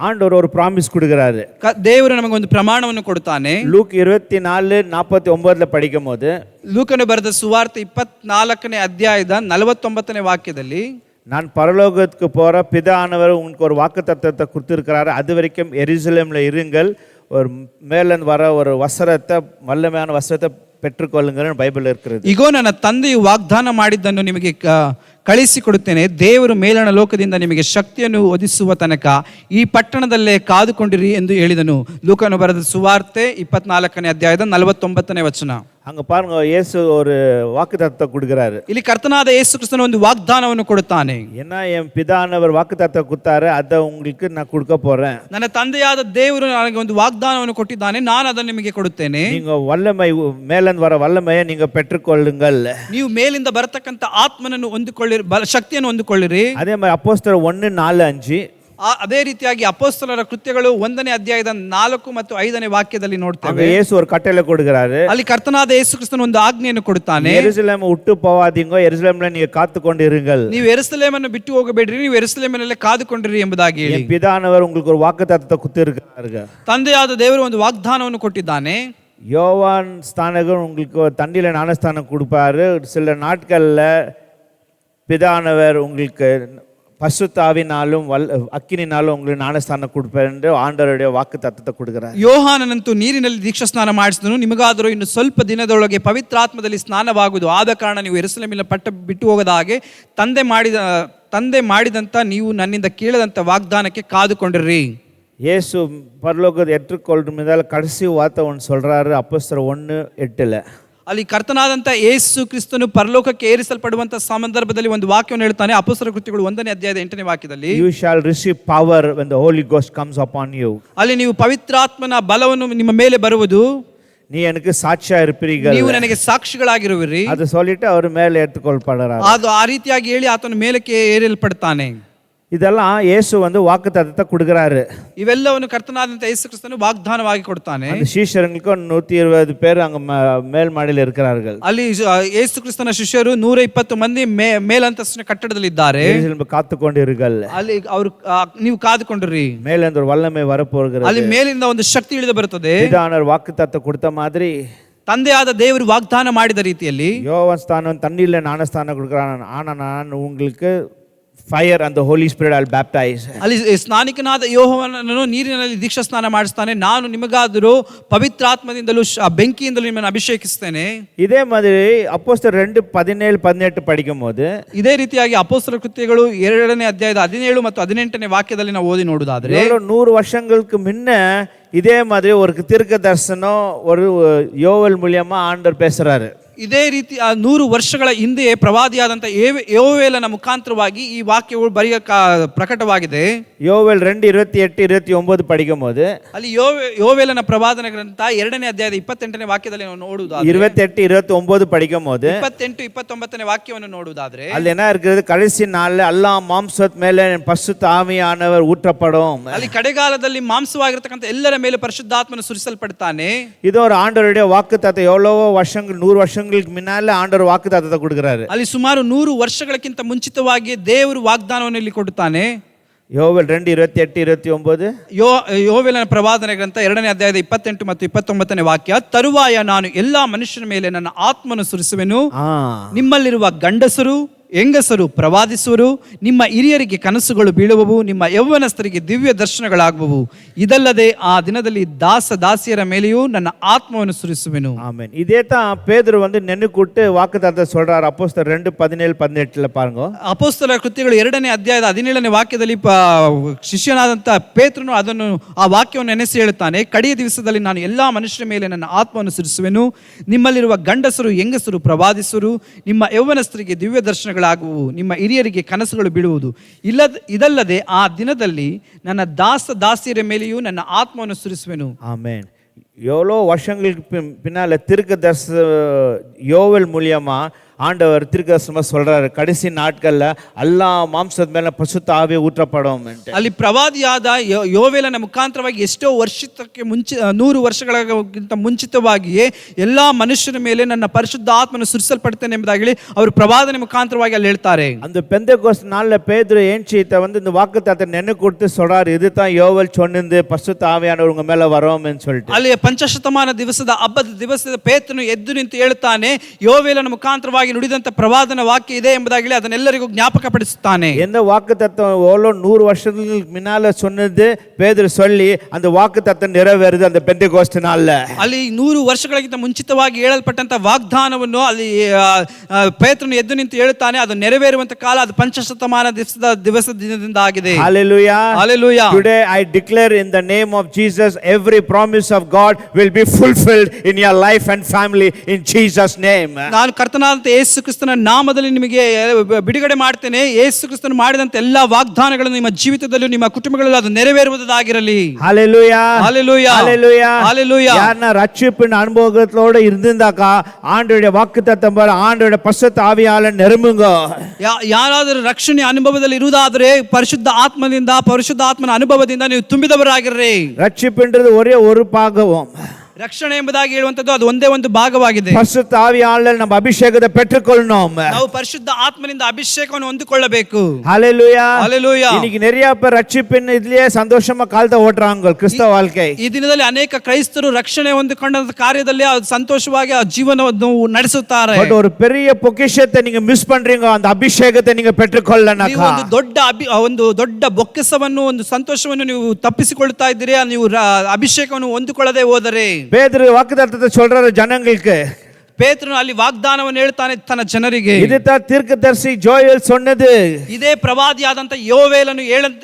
ஆண்டவர் ஒரு ப்ராமிஸ் கொடுக்குறாரு. ದೇವರು ನಮಗೆ ಒಂದು ಪ್ರಮಾಣವನ್ನು ಕೊಡುತ್ತಾನೆ. லூக் 24:49 படிக்கும் போது, ಲೂಕನು ಬರೆದ ಸುವಾರ್ತೆ 24ನೇ ಅಧ್ಯಾಯದ 49ನೇ ವಾಕ್ಯದಲ್ಲಿ, நான் பரலோகத்துக்கு போற பிதானவர் உங்களுக்கு ஒரு வாக்குத்தத்தத்தை கொடுத்துருக்கிறாரு, அது வரைக்கும் எருசலேம்ல இருங்கள், ஒரு மேலிருந்து வர ஒரு வஸ்திரத்தை வல்லமையான வஸ்திரத்தை பெற்றுக்கொள்ளுங்கன்னு பைபிள் இருக்கிறது. ಇಗೋ ನನ್ನ ತಂದೆಯು ವಾಗ್ದಾನ ಮಾಡಿದ್ದನ್ನು ನಿಮಗೆ ಕಳಿಸಿಕೊಡುತ್ತೇನೆ, ದೇವರು ಮೇಲಣ ಲೋಕದಿಂದ ನಿಮಗೆ ಶಕ್ತಿಯನ್ನು ಒದಗಿಸುವ ತನಕ ಈ ಪಟ್ಟಣದಲ್ಲೇ ಕಾದುಕೊಂಡಿರಿ ಎಂದು ಹೇಳಿದನು. ಲೂಕನು ಬರೆದ ಸುವಾರ್ತೆ 24ನೇ ಅಧ್ಯಾಯದ 49ನೇ ವಚನ. அங்க பாருங்க, இயேசு ஒரு வாக்குத்தத்தத்தை கொடுக்குறாரு. ಇಲ್ಲಿ ಕರ್ತನಾದ ಯೇಸು ಕ್ರಿಸ್ತನು ಒಂದು ವಾಗ್ದಾನವನ್ನು ಕೊಡುತ್ತಾನೆ. என்ன என் பிதானவர் வாக்குத்தத்தத்தை கொடுத்தாரு, அதை உங்களுக்கு நான் கொடுக்க போறேன். ನನ್ನ ತಂದೆಯಾದ ದೇವರು ನನಗೆ ಒಂದು ವಾಗ್ದಾನವನ್ನು ಕೊಟ್ಟಿದ್ದಾನೆ, ನಾನು ಅದನ್ನು ನಿಮಗೆ ಕೊಡುತ್ತೇನೆ. நீங்க வல்லமை மேலிருந்து வர வல்லமையை நீங்க பெற்றுக்கொள்ளுங்கள். ನೀವು ಮೇಲಿಂದ ಬರತಕ್ಕಂತ ಆತ್ಮನನ್ನು ಹೊಂದಿಕೊಳ್ಳಿರಿ, ಶಕ್ತಿಯನ್ನು ಹೊಂದಿಕೊಳ್ಳಿರಿ. அதே மாதிரி அப்போஸ்தலர் 1:4-5, ಅದೇ ರೀತಿಯಾಗಿ ಅಪೊಸ್ತಲರ ಕೃತ್ಯಗಳು 1ನೇ ಅಧ್ಯಾಯದ 4 ಮತ್ತು 5ನೇ ವಾಕ್ಯದಲ್ಲಿ ನೋಡ್ತೇವೆ. இயேசு ஒரு கட்டளை கொடுக்கிறாரு. ಅಲ್ಲಿ ಕರ್ತನಾದ ಯೇಸು ಕ್ರಿಸ್ತನು ಒಂದು ಆಜ್ಞೆಯನ್ನು ಕೊಡುತ್ತಾನೆ. எருசலேம் விட்டு போவாதீங்க, எருசலேம்ல நீங்க காத்துக்கொண்டு இருங்கள். ನೀವು ಯೆರೂಸಲೇಮನ್ನು ಬಿಟ್ಟು ಹೋಗಬೇಡ್ರಿ, ನೀವು ಯೆರೂಸಲೇಮಿನಲ್ಲೇ ಕಾದುಕೊಂಡಿರಿ ಎಂಬುದಾಗಿ ಹೇಳಿ. என் பிதானவர் உங்களுக்கு ஒரு வாக்குத்தத்தத்தை கொடுத்திருக்கிறாரு. ತಂದೆಯಾದ ದೇವರು ಒಂದು ವಾಗ್ದಾನವನ್ನು ಕೊಟ್ಟಿದ್ದಾನೆ. யோவான் ஸ்நானகர் உங்களுக்கு தண்ணியில ஞானஸ்தானம் கொடுப்பாரு. சில நாட்கள்ல பிதானவர் உங்களுக்கு பசுத்தாவினாலும் அக்கினினாலும் உங்களுக்கு ஞானஸ்தானம் கொடுப்பார் என்று ஆண்டவருடைய வாக்கு தத்தத்தை கொடுக்கிறார். ಯೋಹಾನನಂತೂ ನೀರಿನಲ್ಲಿ ದೀಕ್ಷಾ ಸ್ನಾನ ಮಾಡಿಸಿದನು, ನಿಮಗಾದರೂ ಇನ್ನು ಸ್ವಲ್ಪ ದಿನದೊಳಗೆ ಪವಿತ್ರಾತ್ಮದಲ್ಲಿ ಸ್ನಾನವಾಗುವುದು, ಆದ ಕಾರಣ ನೀವು ಯೆರೂಸಲೇಮಿನ ಬಿಟ್ಟು ಹೋಗದ ಹಾಗೆ ತಂದೆ ಮಾಡಿದಂತ ನೀವು ನನ್ನಿಂದ ಕೇಳದಂತ ವಾಗ್ದಾನಕ್ಕೆ ಕಾದುಕೊಂಡಿರ್ರಿ. இயேசு பரலோகத்தை ஏற்றுக்கொள்ளும் முதல் கடைசி வார்த்தை ஒன்று சொல்றாரு, அப்போஸ்தலர் 1:8. ಅಲ್ಲಿ ಕರ್ತನಾದಂತ ಯೇಸು ಕ್ರಿಸ್ತನು ಪರಲೋಕಕ್ಕೆ ಏರಿಸಲ್ಪಡುವಂತ ಸಂದರ್ಭದಲ್ಲಿ ಒಂದು ವಾಕ್ಯವನ್ನು ಹೇಳ್ತಾನೆ. ಅಪೊಸ್ತಲರ ಕೃತ್ಯಗಳು 1ನೇ ಅಧ್ಯಾಯದ 8ನೇ ವಾಕ್ಯದಲ್ಲಿ, you shall receive power when the Holy Ghost comes upon you. ಅಲ್ಲಿ ನೀವು ಪವಿತ್ರಾತ್ಮನ ಬಲವನ್ನು ನಿಮ್ಮ ಮೇಲೆ ಬರುವುದು, நீ எனக்கு சாட்சியா இருப்பீர்கள், ನೀವು ನನಗೆ ಸಾಕ್ಷಿಗಳಾಗಿರುವಿರಿ. ಅದು சொல்லிட்டு அவர் மேலே ஏற்றுக்கொள்ளப்படுறார். ಅದು ಆ ರೀತಿಯಾಗಿ ಹೇಳಿ ಆತನ ಮೇಲಕ್ಕೆ ಏರಿಸಲ್ಪಡ್ತಾನೆ. இதெல்லாம் இயேசு வந்து வாக்குத்தத்தத்தை கொடுக்குறாரு. ಇವೆಲ್ಲವನ್ನು ಕರ್ತನಾದಂತ ಯೇಸು ಕ್ರಿಸ್ತನು ವಾಗ್ದಾನವಾಗಿ ಕೊಡ್ತಾನೆ. அந்த சீஷர்களுக்கு 120 பேர் அங்க மேல் மாடியில் இருக்கிறார்கள். ಅಲ್ಲಿ ಯೇಸು ಕ್ರಿಸ್ತನ ಶಿಷ್ಯರು 120 ಮಂದಿ ಮೇಲಂತಸ್ತಿನ ಕಟ್ಟಡದಲ್ಲಿದ್ದಾರೆ. ಕಾತುಕೊಂಡಿರುங்கள், ಅಲ್ಲಿ ಅವರು ನೀವು ಕಾದುಕೊಂಡಿರಿ, மேலிருந்து ஒரு வல்லமை வரப்போகிறது. ಅಲ್ಲಿ ಮೇಲಿಂದ ಒಂದು ಶಕ್ತಿ ಇಳಿದು ಬರುತ್ತದೆ. பிதானர் வாக்குத்தத்தம் கொடுத்த மாதிரி ತಂದೆಯಾದ ದೇವರು ವಾಗ್ದಾನ ಮಾಡಿದ ರೀತಿಯಲ್ಲಿ யோவான் ஸ்தானம் தண்ணீர்ல ஞானஸ்தானம் கொடுக்குறான். ஆனா நான் உங்களுக்கு fire and the holy spirit I will baptise. ಅಲ್ಲಿ ಸ್ನಾನಿಕನಾದ ಯೋಹಾನನು ನೀರಿನಲ್ಲಿ ದೀಕ್ಷಾ ಸ್ನಾನ ಮಾಡಿಸ್ತಾನೆ, ನಾನು ನಿಮಗಾದರೂ ಪವಿತ್ರಾತ್ಮದಿಂದಲೂ ಬೆಂಕಿಯಿಂದಲೂ ನಿಮ್ಮನ್ನು ಅಭಿಷೇಕಿಸ್ತೇನೆ. ಇದೇ ಮಾದರಿ ಅಪೊಸ್ತಲರು 2:17-18 படிக்கும்போது ಇದೇ ರೀತಿಯಾಗಿ ಅಪೊಸ್ತಲರ ಕೃತ್ಯಗಳು 2ನೇ ಅಧ್ಯಾಯದ 17 ಮತ್ತು 18ನೇ ವಾಕ್ಯದಲ್ಲಿ ನಾವು ಓದಿ ನೋಡುವುದಾದ್ರೆ 100 ವರ್ಷங்களுக்கு முன்ன இதே மாதிரி ஒரு தீர்க்க தரிசனம் ஒரு யோவேல் மூலமா ஆண்டவர் பேசுறாரு. ಇದೇ ರೀತಿ 100 ವರ್ಷಗಳ ಹಿಂದೆ ಪ್ರವಾದಿಯಾದಂತ ಯೋವೇಲನ ಮುಖಾಂತರವಾಗಿ ಈ ವಾಕ್ಯವು ಪ್ರಕಟವಾಗಿದೆ. ಯೋವೇಲ್ 2:28-29 படிக்கும்போது ಅಲ್ಲಿ ಯೋವೇಲನ ಪ್ರವಾದನ ಗ್ರಂಥ 2ನೇ ಅಧ್ಯಾಯದ 28ನೇ ವಾಕ್ಯದಲ್ಲಿ ನಾವು ನೋಡುವುದಾದ್ರೆ 28-29 படிக்கும்போது 28-29ನೇ ವಾಕ್ಯವನ್ನು ನೋಡುವುದಾದ್ರೆ ಅಲ್ಲಿ என்ன இருக்குது, கடைசி நாள்ல எல்லா மாம்சத் மேல பரிசுத்த ஆவியானவர் ஊற்றப்படும். ಅಲ್ಲಿ ಕಡೆಗಾಲದಲ್ಲಿ ಮಾಂಸವಾಗಿರತಕ್ಕಂತ ಎಲ್ಲರ ಮೇಲೆ ಪರಿಶುದ್ಧಾತ್ಮನು ಸುರಿಸಲ್ಪಡ್ತಾನೆ. ಇದು ஒரு ஆண்டவருடைய வாக்குத்தத்தம். எவ்வளவோ வருஷங்கள் 100 வருஷங்களுக்கு முன்னால ஆண்டவர் வாக்குத்தத்தத்தை கொடுக்கிறாரு. ಅಲ್ಲಿ ಸುಮಾರು 100 ವರ್ಷಗಳಕ್ಕಿಂತ ಮುಂಚಿತವಾಗಿ ದೇವರು ವಾಗ್ದಾನವನ್ನು ಇಲ್ಲಿ ಕೊಡುತ್ತಾನೆ. ಯೋವೇಲ್ 2:28-29 ಯೋವೇಲನ ಪ್ರವಾದನ ಗ್ರಂಥ 2ನೇ ಅಧ್ಯಾಯದ 28 ಮತ್ತು 29ನೇ ವಾಕ್ಯ. ತರುವಾಯ ನಾನು ಎಲ್ಲಾ ಮನುಷ್ಯನ ಮೇಲೆ ನನ್ನ ಆತ್ಮನು ಸುರಿಸುವೆನು, ನಿಮ್ಮಲ್ಲಿರುವ ಗಂಡಸರು ಹೆಂಗಸರು ಪ್ರವಾದಿಸುವರು, ನಿಮ್ಮ ಹಿರಿಯರಿಗೆ ಕನಸುಗಳು ಬೀಳುವವು, ನಿಮ್ಮ ಯೌವನಸ್ಥರಿಗೆ ದಿವ್ಯ ದರ್ಶನಗಳಾಗುವವು. ಇದಲ್ಲದೆ ಆ ದಿನದಲ್ಲಿ ದಾಸಿಯರ ಮೇಲೆಯೂ ನನ್ನ ಆತ್ಮವನ್ನು ಸುರಿಸುವೆನು. ಆಮೆನ್. ಇದೇ ಪೇದ್ರು வந்து ನೆನಕೂட்டு ವಾக்குத்தத்தத்தை சொல்றார். அப்போஸ்தலர் 2:17-18 பாருங்க. ಅಪೊಸ್ತಲರ ಕೃತ್ಯಗಳು 2ನೇ ಅಧ್ಯಾಯದ 17ನೇ ವಾಕ್ಯದಲ್ಲಿ ಶಿಷ್ಯನಾದಂತ ಪೇತ್ರನು ಅದನ್ನು ಆ ವಾಕ್ಯವನ್ನು ನೆನೆಸಿ ಹೇಳುತ್ತಾನೆ. ಕಡೆಯ ದಿವಸದಲ್ಲಿ ನಾನು ಎಲ್ಲಾ ಮನುಷ್ಯರ ಮೇಲೆ ನನ್ನ ಆತ್ಮವನ್ನು ಸುರಿಸುವೆನು, ನಿಮ್ಮಲ್ಲಿರುವ ಗಂಡಸರು ಹೆಂಗಸರು ಪ್ರವಾದಿಸುವರು, ನಿಮ್ಮ ಯೌವನಸ್ಥರಿಗೆ ದಿವ್ಯ ದರ್ಶನ ಾಗುವು, ನಿಮ್ಮ ಹಿರಿಯರಿಗೆ ಕನಸುಗಳು ಬೀಳುವುದು. ಇದಲ್ಲದೆ ಆ ದಿನದಲ್ಲಿ ನನ್ನ ದಾಸಿಯರ ಮೇಲೆಯೂ ನನ್ನ ಆತ್ಮವನ್ನು ಸುರಿಸುವೆನು. ಆಮೆನ್. எவ்வளோ வருஷங்களுக்கு பின்னால தீர்க்கதரிசி யோவேல் மூலியமா ஆண்டவர் தீர்க்கதரிசனமா சொல்றாரு, கடைசி நாட்கள்ல எல்லா மாம்சದ ಮೇಲೆ பரிசுத்த ಆವಿ ஊற்றப்படும். ಅಲ್ಲಿ ಪ್ರವಾದಿಯಾದ ಯೋವೇಲನ ಮುಖಾಂತರವಾಗಿ ಎಷ್ಟೋ ವರ್ಷಕ್ಕೆ ಮುಂಚೆ 100 ವರ್ಷಗಳಿಗಿಂತ ಮುಂಚಿತವಾಗಿಯೇ ಎಲ್ಲಾ ಮನುಷ್ಯರ ಮೇಲೆ ನನ್ನ ಪರಿಶುದ್ಧ ಆತ್ಮನು ಸುರಿಸಲ್ಪಡ್ತೇನೆ ಎಂಬುದಾಗಿ ಅವರು ಪ್ರವಾದನೆ ಮುಖಾಂತರವಾಗಿ ಅಲ್ಲಿ ಹೇಳ್ತಾರೆ. அந்த பெந்தெகோஸ்த் நாள்ல பேதுரு ஏஞ்சிட்ட வந்து இந்த வாக்குத்தத்தத்தை நினைக்கூட்டு சொல்றாரு, இதுதான் யோவேல் சொன்னது பரிசுத்த ஆவியானவர் உங்க மேல வரும்னு சொல்லிட்டு. ಅಲ್ಲಿ ಪಂಚಶತಮಾನ ದಿವಸದ ಹಬ್ಬದ ದಿವಸದ ಪೇತ್ರನು ಎದ್ದು ನಿಂತು ಹೇಳುತ್ತಾನೆ, ಯೋವೇಲನ ಮುಖಾಂತರವಾಗಿ ನುಡಿದಂತ ಪ್ರವಾದನ ವಾಕ್ಯ ಇದೆ ಎಂಬುದಾಗಿ ಅದನ್ನೆಲ್ಲರಿಗೂ ಜ್ಞಾಪಕಪಡಿಸುತ್ತಾನೆ. எந்த வாக்குத்தத்தம் எவ்வளோ 100 வருஷங்களுக்கு முன்னால சொன்னது பேதுரு சொல்லி அந்த வாக்குத்தத்தம் நிறைவேறுது அந்த பெந்தெகோஸ்த் நாள்ல. ಅಲ್ಲಿ 100 ವರ್ಷಗಳಿಗಿಂತ ಮುಂಚಿತವಾಗಿ ಹೇಳಲ್ಪಟ್ಟಂತ ವಾಗ್ದಾನವನ್ನು ಅಲ್ಲಿ ಪೇತ್ರನು ಎದ್ದು ನಿಂತು ಹೇಳುತ್ತಾನೆ, ಅದು ನೆರವೇರುವಂತ ಕಾಲ ಅದು ಪಂಚಶತಮಾನ ದಿವಸದಿಂದ ಆಗಿದೆ. Hallelujah. Hallelujah. Today I declare in the name of Jesus every promise of God will be fulfilled in your life and family in Jesus name. ನಾನು ಕರ್ತನಾದಂತ ಯೇಸು ಕ್ರಿಸ್ತನ ನಾಮದಲ್ಲಿ ನಿಮಗೆ ಬಿಡುಗಡೆ ಮಾಡ್ತೇನೆ. ಯೇಸು ಕ್ರಿಸ್ತನು ಮಾಡಿದಂತ ಎಲ್ಲಾ ವಾಗ್ದಾನಗಳನ್ನು ನಿಮ್ಮ ಜೀವಿತದಲ್ಲೂ ನಿಮ್ಮ ಕುಟುಂಬಗಳಲ್ಲಿ ಅದು ನೆರವೇರುವುದಾಗಿರಲಿ. Hallelujah. Hallelujah. Hallelujah. Hallelujah. யாரா ரட்சிப்பின் அனுபவத்தோட இருந்தாக்கா ஆண்டவருடைய வாக்குத்தத்தம் பாரு, ஆண்டவருடைய பரிசுத்த ஆவியால நிரம்புங்க. ಯಾರಾದರೂ ರಕ್ಷಣೆ ಅನುಭವದಲ್ಲಿ ಇರುವುದಾದರೆ ಪರಿಶುದ್ಧ ಆತ್ಮನ ಅನುಭವದಿಂದ ನೀವು ತುಂಬಿದವರಾಗಿರ್ರಿ. ரட்சிப்புன்றது ஒரே ஒரு பாகவம். ರಕ್ಷಣೆ ಎಂಬುದಾಗಿ ಹೇಳುವಂತದ್ದು ಅದು ಒಂದೇ ಒಂದು ಭಾಗವಾಗಿದೆ. பரிசுத்த ஆவியால நம்ம அபிஷேகத்தை பெற்றுக்கொள்ளணும். ನಾವು ಪರಿಶುದ್ಧ ಆತ್ಮನಿಂದ ಅಭಿಷೇಕವನ್ನು ಹೊಂದಿಕೊಳ್ಳಬೇಕು. ஹalleluya. Hallelujah. இன்னைக்கு நிறைய பேர் ரட்சிப்பின் இதுலயே சந்தோஷமா காலத்தை ஓட்டுறாங்க கிறிஸ்தவ வாழ்க்கை. ಈ ದಿನದಲ್ಲಿ ಅನೇಕ ಕ್ರೈಸ್ತರು ರಕ್ಷಣೆ ಹೊಂದಿಕೊಂಡ ಕಾರ್ಯದಲ್ಲಿ ಸಂತೋಷವಾಗಿ ಆ ಜೀವನವನ್ನು ನಡೆಸುತ್ತಾರೆ. ಬಟ್ ஒரு பெரிய பொக்கிஷத்தை நீங்க மிஸ் பண்றீங்க. அந்த அபிஷேகத்தை நீங்க பெற்றுக்கொள்ளனக்கா ಒಂದು ದೊಡ್ಡ ಬೊಕ್ಕಸವನ್ನು ಒಂದು ಸಂತೋಷವನ್ನು ನೀವು ತಪ್ಪಿಸಿಕೊಳ್ಳುತ್ತಾ ಇದ್ದೀರಿ. ನೀವು ಅಭಿಷೇಕವನ್ನು ಹೊಂದಿಕೊಳ್ಳದೆ ಹೋದರೆ பேதுரு வாக்குத்தத்தத்தை சொல்றாரு ஜனங்களுக்கு. ಪೇತ್ರನು ಅಲ್ಲಿ ವಾಗ್ದಾನವನ್ನು ಹೇಳ್ತಾನೆ ತನ್ನ ಜನರಿಗೆ. இதுதான் தீர்க்கதரிசி ஜோயல் சொன்னது. ಇದೇ ಪ್ರವಾದಿಯಾದಂತ ಯೋವೇಲನು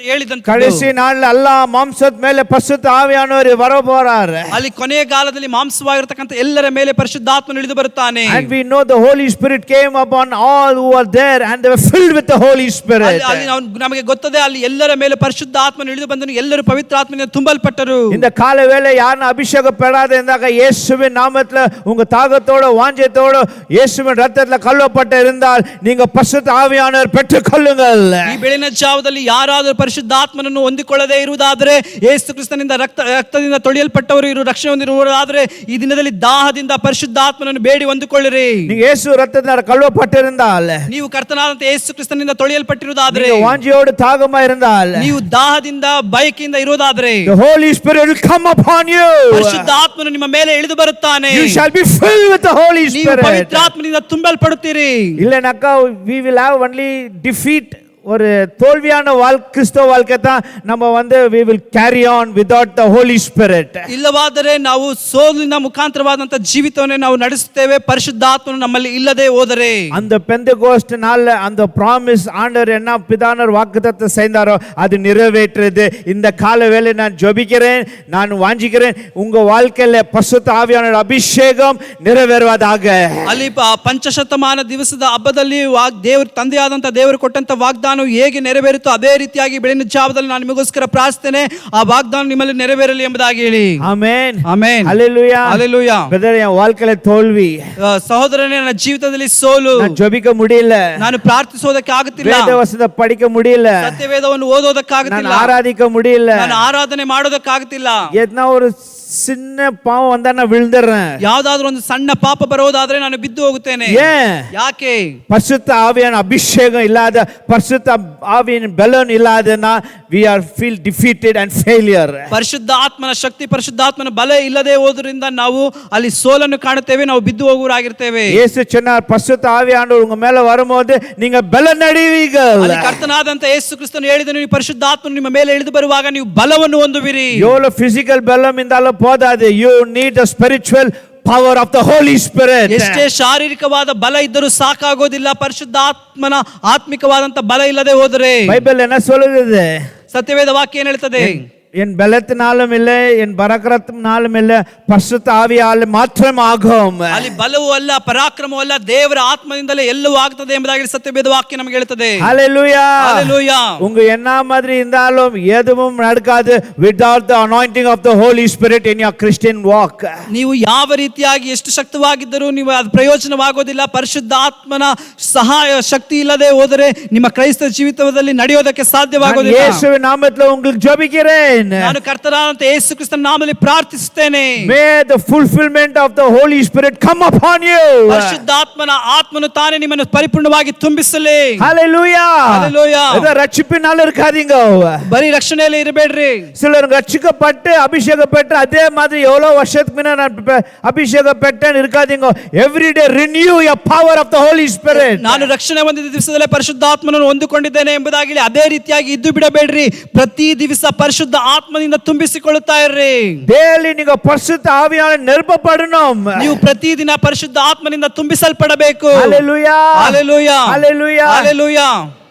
ಹೇಳಿದಂತ கடைசி நாள்ல எல்லா மாம்சದ ಮೇಲೆ பரிசுத்த ஆவியானவர் வரப்போறார். ಅಲ್ಲಿ ಕೊನೆಯ ಕಾಲದಲ್ಲಿ ಮಾಂಸವಾಗಿರತಕ್ಕಂತ ಎಲ್ಲರ ಮೇಲೆ ಪರಿಶುದ್ಧಾತ್ಮನು ಇಳಿದು ಬರುತ್ತಾನೆ. And we know the Holy Spirit came upon all who were there and they were filled with the Holy Spirit. ಅಲ್ಲಿ ನಮಗೆ ಗೊತ್ತದೆ ಅಲ್ಲಿ ಎಲ್ಲರ ಮೇಲೆ ಪರಿಶುದ್ಧ ಆತ್ಮನು ಇಳಿದು ಬಂದನು, ಎಲ್ಲರೂ ಪವಿತ್ರ ಆತ್ಮನಿಂದ ತುಂಬಲ್ಪಟ್ಟರು. இந்த கால வேளை யாரನ್ನ ಅಭಿಷೇಕ பெறாத இருந்தாக்க இயேசுவின் நாமத்துல உங்க தாகத்தோட வாஞ்சத்தோடு இயேசுவின் ரத்தத்துல கழுவப்பட்டு இருந்தால் நீங்க பரிசுத்த ஆவியானவர் பெற்றுக்கொள்ளுங்கள். ಈ ಬೆಳಗಿನ ಜಾವದಲ್ಲಿ ಯಾರಾದರೂ ಪರಿಶುದ್ಧಾತ್ಮನನ್ನು ಹೊಂದಿಕೊಳ್ಳದೇ ಇರುವುದಾದರೆ, ಯೇಸು ಕ್ರಿಸ್ತನಿಂದ ರಕ್ತದಿಂದ ತೊಳೆಯಲ್ಪಟ್ಟವರು ಇರು ರಕ್ಷಣೆ ಹೊಂದಿರುವುದಾದರೆ ಈ ದಿನದಲ್ಲಿ ದಾಹದಿಂದ ಪರಿಶುದ್ಧಾತ್ಮನನ್ನು ಬೇಡಿ ಹೊಂದಿಕೊಳ್ಳಿರಿ. நீங்க இயேசு ரத்தத்தினால கழுவப்பட்டு இருந்தால், ನೀವು ಕರ್ತನಾದಂತ ಯೇಸು ಕ್ರಿಸ್ತನಿಂದ ತೊಳೆಯಲ್ಪಟ್ಟಿರುವುದಾದರೆ, நீங்க வாஞ்சியோடு தாகமா இருந்தால், ನೀವು ದಾಹದಿಂದ ಬಯಕೆಯಿಂದ ಇರುವುದಾದರೆ, the Holy Spirit will come upon you. ಪರಿಶುದ್ಧಾತ್ಮನು ನಿಮ್ಮ ಮೇಲೆ ಇಳಿದು ಬರುತ್ತಾನೆ. You shall be filled with the Holy ನೀವು Spirit. ಪವಿತ್ರಾತ್ಮನಿಂದ ತುಂಬಲ್ಪಡುತ್ತೀರಿ. இல்லனாக்கா we will have only defeat. ஒரு தோல்வியான கிறிஸ்தவ வாழ்க்கை தான் நம்ம வந்து we will carry on without the Holy Spirit. ಇಲ್ಲವಾದರೆ ನಾವು ಸೋಲಿನ ಮುಖಾಂತರವಾದಂತ ಜೀವಿತವನ್ನೇ ನಾವು ನಡೆಸುತ್ತೇವೆ, ಪರಿಶುದ್ಧಾತ್ಮನು ನಮ್ಮಲ್ಲಿ ಇಲ್ಲದೆ ಹೋದರೆ. அந்த பெந்தெகோஸ்ட் நாள்ல அந்த ப்ராமிஸ் ஆண்டவர் என்ன பிதானர் வாக்குத்தத்தம் செய்தாரோ அது நிறைவேற்றுது. இந்த கால வேளை நான் ஜெபிக்கிறேன், நான் வாஞ்சிக்கிறேன், உங்க வாழ்க்கையில பரிசுத்த ஆவியானவர் அபிஷேகம் நிறைவேறுவதாக. ಅಲ್ಲಿ ಪಂಚಶತಮಾನ ದಿವಸದ ಹಬ್ಬದಲ್ಲಿ ದೇವರು ತಂದೆಯಾದಂತ ದೇವರು ಕೊಟ್ಟಂತ ವಾಗ್ದಾನ ಹೇಗೆ ನೆರವೇರುತ್ತೋ ಅದೇ ರೀತಿಯಾಗಿ ಬೆಳಗಿನ ಜಾವದಲ್ಲಿ ನಾನು ನಿಮಗೋಸ್ಕರ ಪ್ರಾರ್ಥನೆ, ಆ ವಾಗ್ದಾನ ನಿಮ್ಮಲ್ಲಿ ನೆರವೇರಲಿ ಎಂಬುದಾಗಿ ಹೇಳಿ. Amen amen. Hallelujah hallelujah. Brother, என் வாழ்க்கையில தோல்வி, ಸಹೋದರನೇ ನನ್ನ ಜೀವಿತದಲ್ಲಿ ಸೋಲು, நான் ஜெபிக்க முடியல, ನಾನು ಪ್ರಾರ್ಥಿಸೋದಕ್ಕೆ ಆಗುತ್ತಿಲ್ಲ, வேத ವಚನ படிக்க முடியல, ಸತ್ಯವೇದವನ್ನು ಓದೋದಕ್ಕಾಗುತ್ತಿಲ್ಲ, நான் ஆராதிக்க முடியல, ನಾನು ಆರಾಧನೆ ಮಾಡೋದಕ್ಕಾಗುತ್ತಿಲ್ಲ, எதனா ஒரு சின்ன பாவம் வந்தா நான் விழுந்துறேன், ಯಾವುದಾದ್ರೂ ಒಂದು ಸಣ್ಣ ಪಾಪ ಬರೋದಾದ್ರೆ ನಾನು ಬಿದ್ದು ಹೋಗುತ್ತೇನೆ. ஏன்? ಯಾಕೆ? பரிசுத்த ஆவியான அபிஷேகம் இல்லாத, பரிசுத்த ஆவியின் பலன் இல்லாதனா we are feel defeated and failure. ಪರಿಶುದ್ಧ ಆತ್ಮನ ಶಕ್ತಿ, ಪರಿಶುದ್ಧಾತ್ಮನ ಬಲ ಇಲ್ಲದೆ ಹೋದ್ರಿಂದ ನಾವು ಅಲ್ಲಿ ಸೋಲನ್ನು ಕಾಣುತ್ತೇವೆ, ನಾವು ಬಿದ್ದು ಹೋಗುವರಾಗಿರ್ತೇವೆ. இயேசு சொன்னார், பரிசுத்த ஆவியானவர் உங்க மேல வரும்போது நீங்க பலன் அடைவீர்கள். ಅಲ್ಲಿ ಕರ್ತನಾದಂತ ಯೇಸು ಕ್ರಿಸ್ತನು ಹೇಳಿದನು, ನೀವು ಪರಿಶುದ್ಧಾತ್ಮನು ನಿಮ್ಮ ಮೇಲೆ ಇಳಿದು ಬರುವಾಗ ನೀವು ಬಲವನ್ನು ಹೊಂದುವಿರಿ. எவ்வளவு பிசிக்கல் பலம் இருந்தாலும் போதாது, you need a spiritual power of the Holy Spirit. ಎಷ್ಟೇ ಶಾರೀರಿಕವಾದ ಬಲ ಇದ್ದರೂ ಸಾಕಾಗೋದಿಲ್ಲ, ಪರಿಶುದ್ಧಾತ್ಮನ ಆತ್ಮಿಕವಾದಂತ ಬಲ ಇಲ್ಲದೆ ಹೋದರೆ. பைபிள் என்ன சொல்லுது? ಸತ್ಯವೇದ ವಾಕ್ಯ ಏನ್ ಹೇಳ್ತದೆ? என் பலத்தினாலும் இல்லை, என் பராக்கிரமத்தினாலும் இல்லை, பரிசுத்த ஆவியால் மாத்திரம் ஆகும். ಅಲ್ಲಿ ಬಲವೂ ಅಲ್ಲ, ಪರಾಕ್ರಮವೂ ಅಲ್ಲ, ದೇವರ ಆತ್ಮದಿಂದಲೇ ಎಲ್ಲವೂ ಆಗ್ತದೆ ಎಂಬುದಾಗಿ ಸತ್ಯವೇದ ವಾಕ್ಯ ನಮಗೆ ಹೇಳ್ತದೆ. ஹல்லேலூயா. ಹಲ್ಲೆಲೂಯಾ. உங்க என்ன மாதிரி இருந்தாலும் எதுவும் நடக்காது without the anointing of the Holy Spirit in your Christian walk. ನೀವು ಯಾವ ರೀತಿಯಾಗಿ ಎಷ್ಟು ಶಕ್ತವಾಗಿದ್ದರೂ ನೀವು ಅದು ಪ್ರಯೋಜನವಾಗೋದಿಲ್ಲ, ಪರಿಶುದ್ಧ ಆತ್ಮನ ಸಹಾಯ ಶಕ್ತಿ ಇಲ್ಲದೆ ಹೋದರೆ ನಿಮ್ಮ ಕ್ರೈಸ್ತ ಜೀವಿತದಲ್ಲಿ ನಡೆಯೋದಕ್ಕೆ ಸಾಧ್ಯವಾಗೋದಿಲ್ಲ. இயேசுவின் நாமத்தில் உங்களுக்கு ஜெபிக்கிறேன். ನಾನು ಕರ್ತನಾದಂತ ಯೇಸು ಕ್ರಿಸ್ತನ ನಾಮದಲ್ಲಿ ಪ್ರಾರ್ಥಿಸುತ್ತೇನೆ. May the fulfillment of the Holy Spirit come upon you. ಪರಿಶುದ್ಧಾತ್ಮನ ಆತ್ಮನು ತಾನೇ ನಿಮ್ಮನ್ನು ಪರಿಪೂರ್ಣವಾಗಿ ತುಂಬಿಸಲಿ. Hallelujah. Hallelujah. இது ரட்சிப்பினால இருக்காதீங்க. ಬರೀ ರಕ್ಷಣೆಯಲ್ಲಿ ಇರಬೇಡ್ರಿ. சிலர் ரட்சிக்கப்பட்டு அபிஷேகப்பட்டு அதே மாதிரி எவ்வளவு வருஷத்துக்கு முன்ன நான் அபிஷேகப்பட்டேன் இருக்காதீங்க. Every day renew your power of the Holy Spirit. ನಾನು ರಕ್ಷಣೆ ಹೊಂದಿದ ದಿವಸದಲ್ಲೇ ಪರಿಶುದ್ಧಾತ್ಮನನ್ನು ಹೊಂದಿಕೊಂಡಿದ್ದೇನೆ ಎಂಬುದಾಗಿ ಅದೇ ರೀತಿಯಾಗಿ ಇದ್ದು ಬಿಡಬೇಡ್ರಿ. ಪ್ರತಿ ದಿವಸ ಪರಿಶುದ್ಧ ಆತ್ಮನಿಂದ ತುಂಬಿಸಿಕೊಳ್ಳುತ್ತಾ ಇರ್ರಿ. ಡೈಲಿ ನೀವು ಪರಿಶುದ್ಧ ಆವಿಯಾನ ನಿರಪಪಡணும். ನೀವು ಪ್ರತಿದಿನ ಪರಿಶುದ್ಧ ಆತ್ಮನಿಂದ ತುಂಬಿಸಲ್ಪಡಬೇಕು. ஹல்லேலூயா. ஹல்லேலூயா. ஹல்லேலூயா. ஹல்லேலூயா.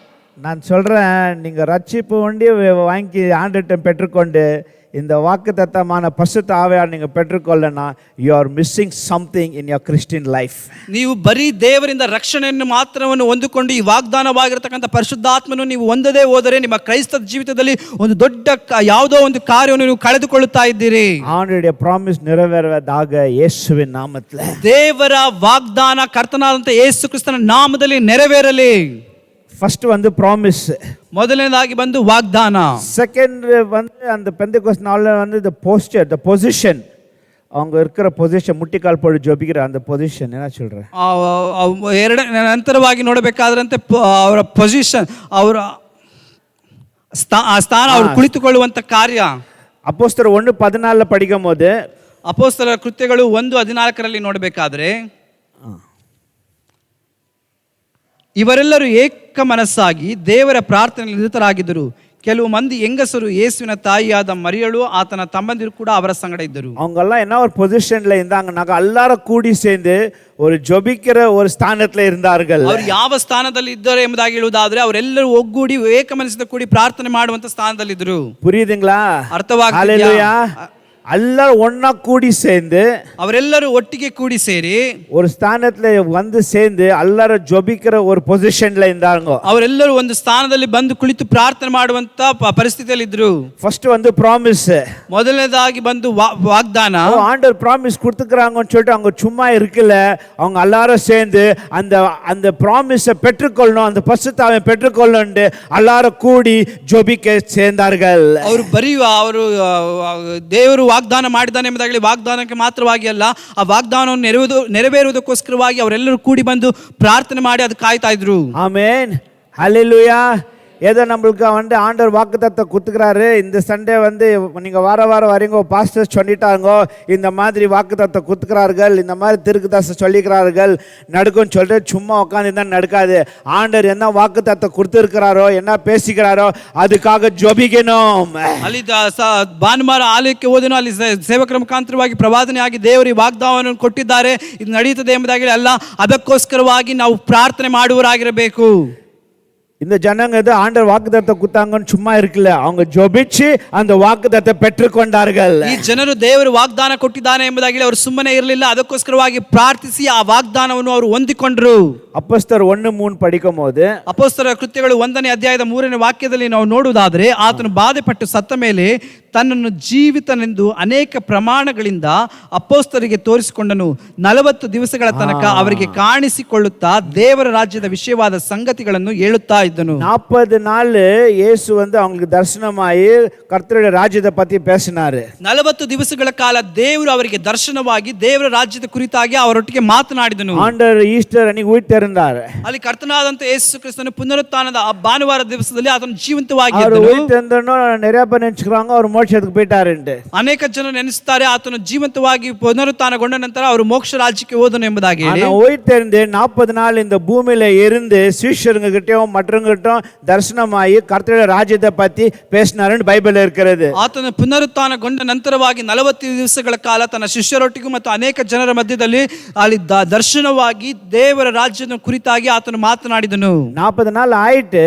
நான் சொல்றேன், நீங்க ரட்சிப்பு ஒண்டி வாங்கி ஆண்டவர்ட்ட பெற்றுக்கொண்டு இந்த வாக்குத்தத்தமான பரிசுத்த ஆவியார் நீங்க பெற்றுக்கொள்ளனா you are missing something in your Christian life. ನೀವು ಬರೀ ದೇವರಿಂದ ರಕ್ಷಣೆಯನ್ನು ಮಾತ್ರವನ್ನು ಹೊಂದಿಕೊಂಡು ಈ ವಾಗ್ದಾನವಾಗಿರತಕ್ಕಂಥ ಪರಿಶುದ್ಧಾತ್ಮನು ನೀವು ಹೊಂದದೇ ಹೋದರೆ ನಿಮ್ಮ ಕ್ರೈಸ್ತ ಜೀವಿತದಲ್ಲಿ ಒಂದು ದೊಡ್ಡ ಯಾವುದೋ ಒಂದು ಕಾರ್ಯವನ್ನು ನೀವು ಕಳೆದುಕೊಳ್ಳುತ್ತಾ ಇದ್ದೀರಿ. ஆண்டவருடைய ப்ராமிஸ் நிறைவேறுவதாக இயேசுவின் நாமத்தில். ದೇವರ ವಾಗ್ದಾನ ಕರ್ತನಾದಂಥ ಯೇಸು ಕ್ರಿಸ್ತನ ನಾಮದಲ್ಲಿ ನೆರವೇರಲಿ. ஃபர்ஸ்ட் வந்து ப்ராமிஸ், ಮೊದಲನೇದಾಗಿ ಬಂದು ವಾಗ್ದಾನ. செகண்ட் வந்து அந்த பெந்தெகோஸ்ட் நாள்ல வந்து the posture, the position, அவங்க இருக்கிற பொசிஷன், முட்டிக்கால் போட்டு ஜெபிக்கிற அந்த பொசிஷன் என்ன சொல்றேன்? ಎರಡನೇ ನಂತರವಾಗಿ ನೋಡಬೇಕಾದ್ರಂತೆ ಅವರ ಪೊಸಿಷನ್, ಅವರ ಸ್ಥಾನ, ಅವರು ಕುಳಿತುಕೊಳ್ಳುವಂತ ಕಾರ್ಯ. அப்போஸ்தலர் 1:14 படிக்கும் போது, ಅಪೊಸ್ತಲರ ಕೃತ್ಯಗಳು 1:14 ನೋಡಬೇಕಾದ್ರೆ, ಇವರೆಲ್ಲರೂ ಏಕ ಮನಸ್ಸಾಗಿ ದೇವರ ಪ್ರಾರ್ಥನೆಯಲ್ಲಿ ನಿರತರಾಗಿದ್ದರು. ಕೆಲವು ಮಂದಿ ಹೆಂಗಸರು, ಯೇಸುವಿನ ತಾಯಿಯಾದ ಮರಿಯಳು ಆತನ ತಮ್ಮಂದಿರು ಕೂಡ ಅವರ ಸಂಗಡ ಇದ್ದರು. அவங்கெல்லாம் என்ன ஒரு பொசிஷன்ல இருந்தாங்கன்னாக்க எல்லாரும் கூடி சேர்ந்து ஒரு ஜெபிக்கிற ஒரு ஸ்தானத்துல இருந்தார்கள். ಅವರು ಯಾವ ಸ್ಥಾನದಲ್ಲಿ ಇದ್ದಾರೆ ಎಂಬುದಾಗಿ ಹೇಳುವುದಾದ್ರೆ ಅವರೆಲ್ಲರೂ ಒಗ್ಗೂಡಿ ಏಕ ಮನಸ್ಸಿನಿಂದ ಕೂಡಿ ಪ್ರಾರ್ಥನೆ ಮಾಡುವಂತ ಸ್ಥಾನದಲ್ಲಿ ಇದ್ದರು. புரியுதுங்களா? ಅರ್ಥವಾಗ್ತಿದೆಯಾ? ஹalleluya. எல்லாரும் ஒண்ணா கூடி சேர்ந்து ಅವರೆಲ್ಲರೂ ಒಟ್ಟಿಗೆ ಕೂಡಿ ಸೇರಿ ஒரு ஸ்தானத்துல வந்து சேர்ந்து எல்லாரும் ஜொபிக்கிற ஒரு பொசிஷன்ல இருந்தாங்க. ಅವರೆಲ್ಲರೂ ಒಂದು ಸ್ಥಾನದಲ್ಲಿ ಬಂದು ಕುಳಿತು ಪ್ರಾರ್ಥನೆ ಮಾಡುವಂತ ಪರಿಸ್ಥಿತಿಯಲ್ಲಿ ಇದ್ರು. ஃபர்ஸ்ட் வந்து ப்ராமிஸ், ಮೊದಲನೇದಾಗಿ ಬಂದು ವಾಗ್ದಾನ. ஆண்டவர் ப்ராமிஸ் கொடுத்துக்கிறாங்கன்னு சொல்லிட்டு அவங்க சும்மா இருக்கல, அவங்க எல்லாரும் சேர்ந்து அந்த அந்த ப்ராமிஸை பெற்றுக்கொள்ளணும், அந்த பரிசுத்தாவை பெற்றுக்கொள்ளணும் எல்லாரும் கூடி ஜொபிக்க சேர்ந்தார்கள். ಅವರು ದೇವರು ವಾಗ್ದಾನ ಮಾಡಿದ್ದಾನೆ ಎಂಬುದಾಗಲಿ ವಾಗ್ದಾನಕ್ಕೆ ಮಾತ್ರವಾಗಿ ಅಲ್ಲ, ಆ ವಾಗ್ದಾನವನ್ನು ನೆರವೇರುವುದಕ್ಕೋಸ್ಕರವಾಗಿ ಅವರೆಲ್ಲರೂ ಕೂಡಿ ಬಂದು ಪ್ರಾರ್ಥನೆ ಮಾಡಿ ಅದು ಕಾಯ್ತಾ ಇದ್ರು. Amen, hallelujah. ஏதோ நம்மளுக்கு வந்து ஆண்டவர் வாக்குத்தத்தத்தை கொடுத்துக்கிறாரு. இந்த சண்டே வந்து நீங்கள் வார வாரம் வரீங்க, பாஸ்டர்ஸ் சொல்லிட்டாங்க இந்த மாதிரி வாக்குத்தத்தை கொடுத்துக்கிறார்கள், இந்த மாதிரி திருக்குதாசை சொல்லிக்கிறார்கள் நடக்கும்னு சொல்லிட்டு சும்மா உட்காந்து தான் நடக்காது. ஆண்டவர் என்ன வாக்குத்தத்தை கொடுத்துருக்கிறாரோ, என்ன பேசிக்கிறாரோ அதுக்காக ಜೊಬಿಗೆನೋಮ್. ಅಲ್ಲಿ ಭಾನುವಾರ ಆಲಯಕ್ಕೆ ಹೋದನು, ಅಲ್ಲಿ ಸೇವಕರ ಮುಖಾಂತರವಾಗಿ ಪ್ರವಾದನೆ ಆಗಿ ದೇವರಿಗೆ ವಾಗ್ದಾನವನ್ನು ಕೊಟ್ಟಿದ್ದಾರೆ, ಇದು ನಡೀತದೆ ಎಂಬುದಾಗಿ ಅಲ್ಲ, ಅದಕ್ಕೋಸ್ಕರವಾಗಿ ನಾವು ಪ್ರಾರ್ಥನೆ ಮಾಡುವರಾಗಿರಬೇಕು. இந்த ஜனங்க ஆண்டவர் வாக்குத்தத்தத்தை கொடுத்தாங்கன்னு சும்மா இருக்கல, அவங்க ஜொபிச்சு அந்த வாக்குத்தத்தை பெற்றுக்கொண்டார்கள். ಈ ಜನರು ದೇವರು ವಾಗ್ದಾನ ಕೊಟ್ಟಿದ್ದಾನೆ ಎಂಬುದಾಗಿ ಅವರು ಸುಮ್ಮನೆ ಇರಲಿಲ್ಲ, ಅದಕ್ಕೋಸ್ಕರವಾಗಿ ಪ್ರಾರ್ಥಿಸಿ ಆ ವಾಗ್ದಾನವನ್ನು ಅವರು ಹೊಂದಿಕೊಂಡರು. ಅಪೊಸ್ತಲರು 1:3 படிக்கும்போது, ಅಪೊಸ್ತಲರ ಕೃತ್ಯಗಳು 1ನೇ ಅಧ್ಯಾಯದ 3ನೇ ವಾಕ್ಯದಲ್ಲಿ ನಾವು ನೋಡುವುದಾದರೆ, ಆತನು ಬಾಧೆಪಟ್ಟು ಸತ್ತ ಮೇಲೆ ತನ್ನನ್ನು ಜೀವಿತನೆಂದು ಅನೇಕ ಪ್ರಮಾಣಗಳಿಂದ ಅಪೊಸ್ತಲರಿಗೆ ತೋರಿಸಿಕೊಂಡನು. 40 ದಿವಸಗಳ ತನಕ ಅವರಿಗೆ ಕಾಣಿಸಿಕೊಳ್ಳುತ್ತಾ ದೇವರ ರಾಜ್ಯದ ವಿಷಯವಾದ ಸಂಗತಿಗಳನ್ನು ಹೇಳುತ್ತಾ ಇದ್ದನು. 40 நாள் இயேசு வந்து அவங்களுக்கு தரிசனமாயி கர்த்தருடைய ராஜ்யத்தை பத்தி பேசினாரு. 40 ದಿವಸಗಳ ಕಾಲ ದೇವರು ಅವರಿಗೆ ದರ್ಶನವಾಗಿ ದೇವರ ರಾಜ್ಯದ ಕುರಿತಾಗಿ ಅವರೊಟ್ಟಿಗೆ ಮಾತನಾಡಿದನು. ஆண்டவர் ஈஸ்டர் அன்னைக்கு உயிர்த்தெழுந்தார். ಅಲ್ಲಿ ಕರ್ತನಾದಂತ ಯೇಸು ಕ್ರಿಸ್ತನು ಪುನರುತ್ಥಾನದ ಭಾನುವಾರ ದಿವಸದಲ್ಲಿ ಆತನು ಜೀವಂತವಾಗಿ அவர் ಇದ್ದನು. உயிர்த்தெழுந்தனோ நிறைய பேர் நினைச்சுக்கிறாங்க அவர் மோட்சத்துக்கு போயிட்டாருன்னு. ಅನೇಕ ಜನರು ನೆನೆಸುತ್ತಾರೆ ಆತನು ಜೀವಂತವಾಗಿ ಪುನರುತ್ಥಾನಗೊಂಡ ನಂತರ ಅವರು ಮೋಕ್ಷ ರಾಜ್ಯಕ್ಕೆ ಹೋದನು ಎಂಬುದಾಗಿ. ஆனா உயிர்த்தெழுந்து 40 நாள் இந்த பூமியில இருந்து சீஷருங்க கிட்டயும் மற்றவங்கிட்டும் தரிசனமாயி கர்த்தருடைய ராஜ்யத்தை பத்தி பேசினாருன்னு பைபிள் இருக்கிறது. ಆತನು ಪುನರುತ್ಥಾನಗೊಂಡ ನಂತರವಾಗಿ 40 ದಿವಸಗಳ ಕಾಲ ತನ್ನ ಶಿಷ್ಯರೊಟ್ಟಿಗೂ ಮತ್ತು ಅನೇಕ ಜನರ ಮಧ್ಯದಲ್ಲಿ ಅಲ್ಲಿ ದರ್ಶನವಾಗಿ ದೇವರ ರಾಜ್ಯದ ಕುರಿತಾಗಿ ಆತನು ಮಾತನಾಡಿದನು. 40 நாள் ஆயிட்டு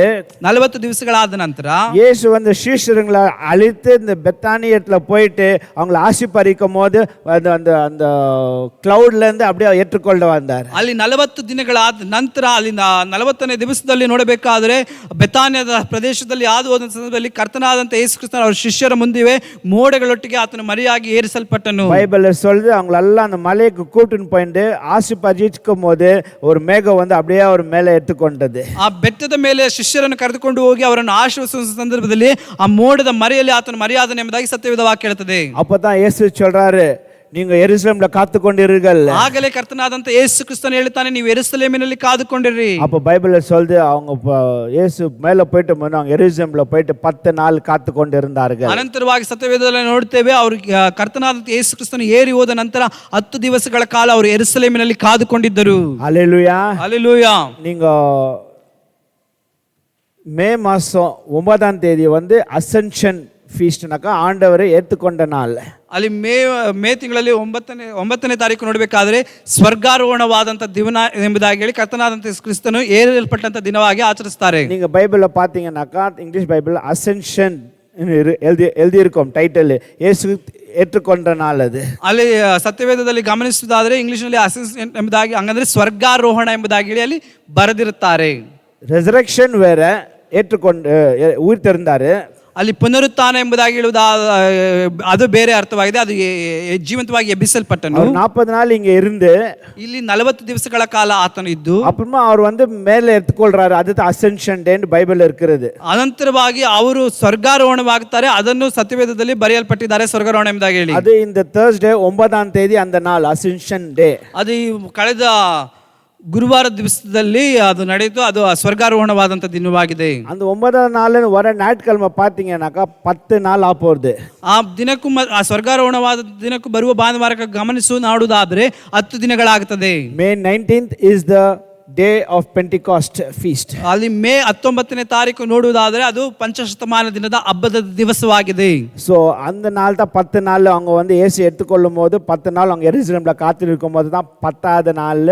40 ದಿವಸಗಳಾದ ನಂತರ இயேசு வந்து சீஷருங்களை அழித்து இந்த பெத்தானியத்துல போயிட்டு அவங்களை ஆசீர்வதிக்கும் போது அந்த அந்த கிளவுட்ல இருந்து அப்படியே ஏற்றுக்கொள்ள வந்தார். ಅಲ್ಲಿ 40 ದಿನಗಳಾದ ನಂತರ ಅಲ್ಲಿ 40ನೇ ದಿವಸದಲ್ಲಿ ನೋಡಬೇಕಾದರೆ ಬೆತಾನ್ಯದ ಪ್ರದೇಶದಲ್ಲಿ ಹಾದು ಹೋದ ಸಂದರ್ಭದಲ್ಲಿ ಕರ್ತನಾದಂತ ಯೇಸು ಕ್ರಿಸ್ತನ ಅವರ ಶಿಷ್ಯರ ಮುಂದಿವೆ ಮೋಡಗಳೊಟ್ಟಿಗೆ ಆತನು ಮರಿಯಾಗಿ ಏರಿಸಲ್ಪಟ್ಟನು. பைபிள்ல சொல்லுது அவங்களெல்லாம் அந்த மலைக்கு கூட்டின்னு போயிட்டு ஆசீர்வதிக்கும் போது ஒரு மேகம் வந்து அப்படியே அவர் மேலே எடுத்துக்கொண்டது. ಆ ಬೆಟ್ಟದ ಮೇಲೆ ಶಿಷ್ಯರನ್ನು ಕರೆದುಕೊಂಡು ಹೋಗಿ ಅವರನ್ನು ಆಶೀರ್ವದಿಸುವ ಸಂದರ್ಭದಲ್ಲಿ ಆ ಮೋಡದ ಮರೆಯಲ್ಲಿ ಆತನು ಮರೆಯಾದನು ಎಂಬುದಾಗಿ ಸತ್ಯವೇದ ವಾಕ್ಯ ಹೇಳುತ್ತದೆ. அப்பதான் இயேசு சொல்றாரு, நீங்க எருசலேம்ல காத்துக்கொண்டிருங்கள். ಆಗಲೇ ಕರ್ತನಾದಂತ ಯೇಸು ಕ್ರಿಸ್ತನು ಹೇಳುತ್ತಾನೆ, ನೀವು ಯೆರೂಸಲೇಮಿನಲ್ಲಿ ಕಾದುಕೊಂಡಿರಿ. அப்ப பைபிள்ல சொல்லுது அவங்க இயேசு மேல போயிட்டு அவங்க எருசலேம்ல போயிட்டு 10 நாள் காத்துக்கொண்டிருந்தார்கள். ಅನಂತರವಾಗಿ ಸತ್ಯವೇದದಲ್ಲಿ ನೋಡುತ್ತೇವೆ, ಅವರು ಕರ್ತನಾದಂತ ಯೇಸು ಕ್ರಿಸ್ತನು ಏರಿ ಹೋದ ನಂತರ 10 ದಿವಸಗಳ ಕಾಲ ಅವರು ಯೆರೂಸಲೇಮಿನಲ್ಲಿ ಕಾದುಕೊಂಡಿದ್ದರು. ஹல்லேலூயா, ஹல்லேலூயா. நீங்க மே மாசம் 9ஆம் தேதி வந்து அசென்ஷன் ஃபீஸ்ட்னாக்கா ஆண்டவரை ஏற்றுக்கொண்ட நாள். ಅಲ್ಲಿ ಮೇ ತಿಂಗಳಲ್ಲಿ 9ನೇ ತಾರೀಕು ನೋಡಬೇಕಾದ್ರೆ ಸ್ವರ್ಗಾರೋಹಣವಾದಂಥ ದಿನ ಎಂಬುದಾಗಿ ಹೇಳಿ ಕರ್ತನಾದಂಥ ಕ್ರಿಸ್ತನು ಏರಲ್ಪಟ್ಟಂತ ದಿನವಾಗಿ ಆಚರಿಸ್ತಾರೆ. நீங்க பைபிள்ல பாத்தீங்கன்னாக்கா இங்கிலீஷ் பைபிள் அசென்ஷன் எழுதி இருக்கும் டைட்டில், இயேசு ஏற்றுக்கொண்ட நாள் அது. ಅಲ್ಲಿ ಸತ್ಯವೇದದಲ್ಲಿ ಗಮನಿಸುವುದಾದ್ರೆ ಇಂಗ್ಲಿಷ್ನಲ್ಲಿ ಅಸೆನ್ಷನ್ ಎಂಬುದಾಗಿ, ಹಂಗಂದ್ರೆ ಸ್ವರ್ಗಾರೋಹಣ ಎಂಬುದಾಗಿ ಹೇಳಿ ಅಲ್ಲಿ ಬರೆದಿರುತ್ತಾರೆ. ரெசரக்ஷன் வேற, ஏற்றுக்கொண்டு உயிர் தெரிந்தாரு. ಅಲ್ಲಿ ಪುನರುತ್ಥಾನ ಎಂಬುದಾಗಿ ಹೇಳುವುದು ಅದು ಬೇರೆ ಅರ್ಥವಾಗಿದೆ, ಅದು ಜೀವಂತವಾಗಿ ಎಬ್ಬಿಸಲ್ಪಟ್ಟನು. 40 நாள் இங்க இருந்து ಇಲ್ಲಿ 40 ದಿವಸಗಳ ಕಾಲ ಆತನು ಇದ್ದು அப்புறமா அவர் வந்து மேலே எடுத்துக்கொள்றாரு. அதுதான் அசென்ஷன் டேன்னு பைபிள் இருக்கிறது. ಅನಂತರವಾಗಿ ಅವರು ಸ್ವರ್ಗಾರೋಹಣವಾಗುತ್ತಾರೆ, ಅದನ್ನು ಸತ್ಯವೇದದಲ್ಲಿ ಬರೆಯಲ್ಪಟ್ಟಿದ್ದಾರೆ ಸ್ವರ್ಗಾರೋಹಣ ಎಂಬುದಾಗಿ ಹೇಳಿ. அது இந்த Thursday 9ஆம் தேதி அந்த நாள் அசென்ஷன் டே. ಅದು ಕಳೆದ ಗುರುವಾರ ದಿವಸದಲ್ಲಿ ಅದು ನಡೆಯಿತು, ಅದು ಸ್ವರ್ಗಾರೋಹಣವಾದಂಥ ದಿನವಾಗಿದೆ. அந்த 9ஆம் நாள் வர ஞாயிற்றுக்கிழமை பார்த்தீங்கன்னாக்கா 10 நாள் ஆப்போகுது. ಆ ದಿನಕ್ಕೂ ಆ ಸ್ವರ್ಗಾರೋಹಣವಾದ ದಿನಕ್ಕೂ ಬರುವ ಭಾನುವಾರಕ್ಕೆ ಗಮನಿಸು ನೋಡುವುದಾದರೆ 10 ದಿನಗಳಾಗುತ್ತದೆ. May 19th is the day of Pentecost feast. ಅಲ್ಲಿ ಮೇ 19ನೇ ತಾರೀಕು ನೋಡುವುದಾದರೆ ಅದು ಪಂಚಶತಮಾನ ದಿನದ ಹಬ್ಬದ ದಿವಸವಾಗಿದೆ. ஸோ அந்த நாள் தான் 10 நாள் அவங்க வந்து இயேசு எடுத்துக்கொள்ளும் போது 10 நாள் அவங்க எருசலேம்ல காத்திருக்கும் போது தான் 10ஆவது நாள்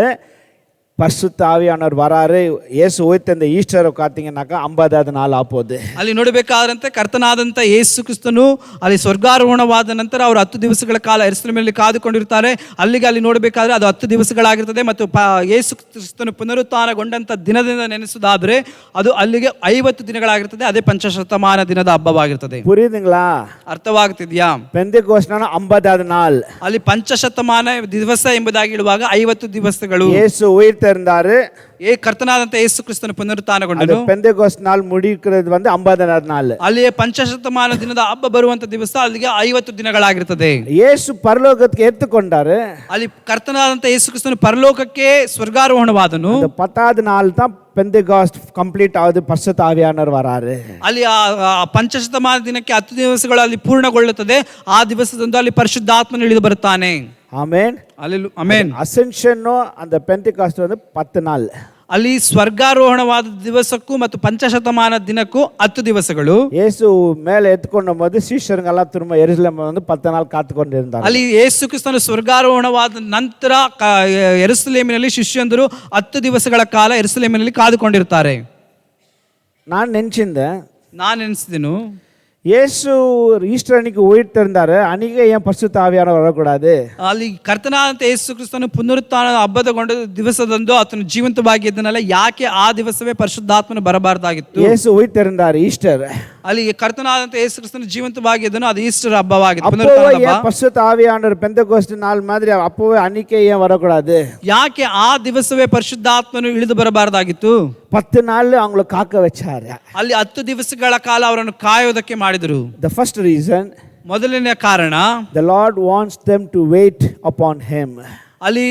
பரிசுத்த ஆவியானவர் வராரு. இயேசு உயிர்த்தெழுந்த ஈஸ்டரை பார்த்தீங்கன்னாக்கா 50வது நாள் ஆப்போது. ಅಲ್ಲಿ ನೋಡಬೇಕಾದಂತೆ ಕರ್ತನಾದಂಥ ಯೇಸು ಕ್ರಿಸ್ತನು ಅಲ್ಲಿ ಸ್ವರ್ಗಾರೋಹಣವಾದ ನಂತರ ಅವರು 10 ದಿವಸಗಳ ಕಾಲ ಯೆರೂಸಲೇಮಿನಲ್ಲಿ ಕಾದುಕೊಂಡಿರ್ತಾರೆ. ಅಲ್ಲಿ ನೋಡಬೇಕಾದ್ರೆ ಅದು 10 ದಿವಸಗಳಾಗಿರ್ತದೆ. ಮತ್ತು ಯೇಸು ಕ್ರಿಸ್ತನು ಪುನರುತ್ಥಾನಗೊಂಡಂಥ ದಿನದಿಂದ ನೆನೆಸುವುದಾದ್ರೆ ಅದು ಅಲ್ಲಿಗೆ 50 ದಿನಗಳಾಗಿರ್ತದೆ. ಅದೇ ಪಂಚಶತಮಾನ ದಿನದ ಹಬ್ಬವಾಗಿರ್ತದೆ. புரியுதுங்களா? ಅರ್ಥವಾಗ್ತಿದ್ಯಾ? பெந்தெகோஸ்ட்னா 50வது நாள். ಅಲ್ಲಿ ಪಂಚಶತಮಾನ ದಿವಸ ಎಂಬುದಾಗಿ ಹೇಳುವಾಗ 50 ದಿವಸಗಳು. இயேசு உயிர்த்தெழுந்தாரு. ಕರ್ತನಾದಂಥ ಯೇಸು ಕ್ರಿಸ್ತನು ಪುನರುತ್ಥಾನಗೊಂಡನು. பெந்தெகோஸ்ட் நாள் முடிக்கிறது 50வது நாள். ಅಲ್ಲಿ ಪಂಚಶತಮಾನ ದಿನದ ಹಬ್ಬ ಬರುವಂತ ದಿವಸ ಅಲ್ಲಿಗೆ 50 ದಿನಗಳಾಗಿರ್ತದೆ. ಯೇಸು ಪರಲೋಕಕ್ಕೆ ಎತ್ತುಕೊಂಡಾரு. ಅಲ್ಲಿ ಕರ್ತನಾದಂಥ ಯೇಸು ಕ್ರಿಸ್ತನು ಪರಲೋಕಕ್ಕೆ ಸ್ವರ್ಗಾರೋಹಣವಾದನು. 10வது நாள் தான் பெந்தெகாஸ்ட் ಕಂಪ್ಲೀಟ್ ಆದ ಪರಿಶುದ್ಧ ಆವಿಯಾನವರು ವರಾರು. ಅಲ್ಲಿ ಪಂಚಶತಮಾನ ದಿನಕ್ಕೆ 10 ದಿವಸಗಳು ಅಲ್ಲಿ ಪೂರ್ಣಗೊಳ್ಳುತ್ತದೆ. ಆ ದಿವಸದಂದು ಅಲ್ಲಿ ಪರಿಶುದ್ಧಾತ್ಮನು ಇಳಿದು ಬರುತ್ತಾನೆ. ಆಮೆನ್. ಆಮೆನ್. ಅಸೆನ್ಷನ್ அந்த பெந்தெகாஸ்ட் 10 நாள். ಅಲ್ಲಿ ಸ್ವರ್ಗಾರೋಹಣವಾದ ದಿವಸಕ್ಕೂ ಮತ್ತು ಪಂಚಶತಮಾನ ದಿನಕ್ಕೂ 10 ದಿವಸಗಳು. ಯೇಸು ಮೇಲೆ ಎತ್ಕೊಂಡ ಮೊದಲು ಶಿಷ್ಯರುಗಳೆಲ್ಲ ತುಂಬ ಯೆರೂಸಲೇಮ್ 10 ನಾள் ಕಾತುಕೊಂಡಿರ್ತಾರೆ. ಅಲ್ಲಿ ಯೇಸು ಕ್ರಿಸ್ತನು ಸ್ವರ್ಗಾರೋಹಣವಾದ ನಂತರ ಯೆರೂಸಲೇಮಿನಲ್ಲಿ ಶಿಷ್ಯಂದರು 10 ದಿವಸಗಳ ಕಾಲ ಯೆರೂಸಲೇಮಿನಲ್ಲಿ ಕಾದುಕೊಂಡಿರ್ತಾರೆ. ನಾನು ನೆನೆಸಿದೆನು இயேசு ஈஸ்டர் அன்னைக்கு உயிர்த்தெழுந்தாரு. அன்னைக்கு ஏன் பரிசுத்த ஆவியானவர் வரக்கூடாது? ಅಲ್ಲಿ ಕರ್ತನಾದಂಥ ಯೇಸು ಕ್ರಿಸ್ತನು ಪುನರುತ್ಥಾನ ಹಬ್ಬದಗೊಂಡ ದಿವಸದಂದು ಆತನು ಜೀವಂತವಾಗಿ ಇದ್ದನಲ್ಲ, ಯಾಕೆ ಆ ದಿವಸವೇ ಪರಿಶುದ್ಧಾತ್ಮನು ಬರಬಾರ್ದಾಗಿತ್ತು? ಯೇಸು ಉಯಿರ್ತೆழுந்தார் ಈಸ್ಟರ್. ಅಲ್ಲಿ ಕರ್ತನಾದಂಥ ಯೇಸು ಕ್ರಿಸ್ತನು ಜೀವಂತವಾಗಿ ಇದ್ದನು, ಅದು ಈಸ್ಟರ್ ಹಬ್ಬವಾಗಿತ್ತು. பரிசுத்த ஆவியானவர் பெந்தெகோஸ்ட் நாள் மாதிரி அப்பவே அன்னைக்கே ஏன் வரக்கூடாது? ಯಾಕೆ ಆ ದಿವಸವೇ ಪರಿಶುದ್ಧಾತ್ಮನು ಇಳಿದು ಬರಬಾರ್ದಾಗಿತ್ತು? 10 நாள் அவங்களை ಕಾಕ வச்சாரு. ಅಲ್ಲಿ 10 ದಿವಸಗಳ ಕಾಲ ಅವರನ್ನು ಕಾಯೋದಕ್ಕೆ ಮಾಡಿದರು. The first reason, ಮೊದಲನೇ ಕಾರಣ, the Lord wants them to wait upon him. ಅಲ್ಲಿ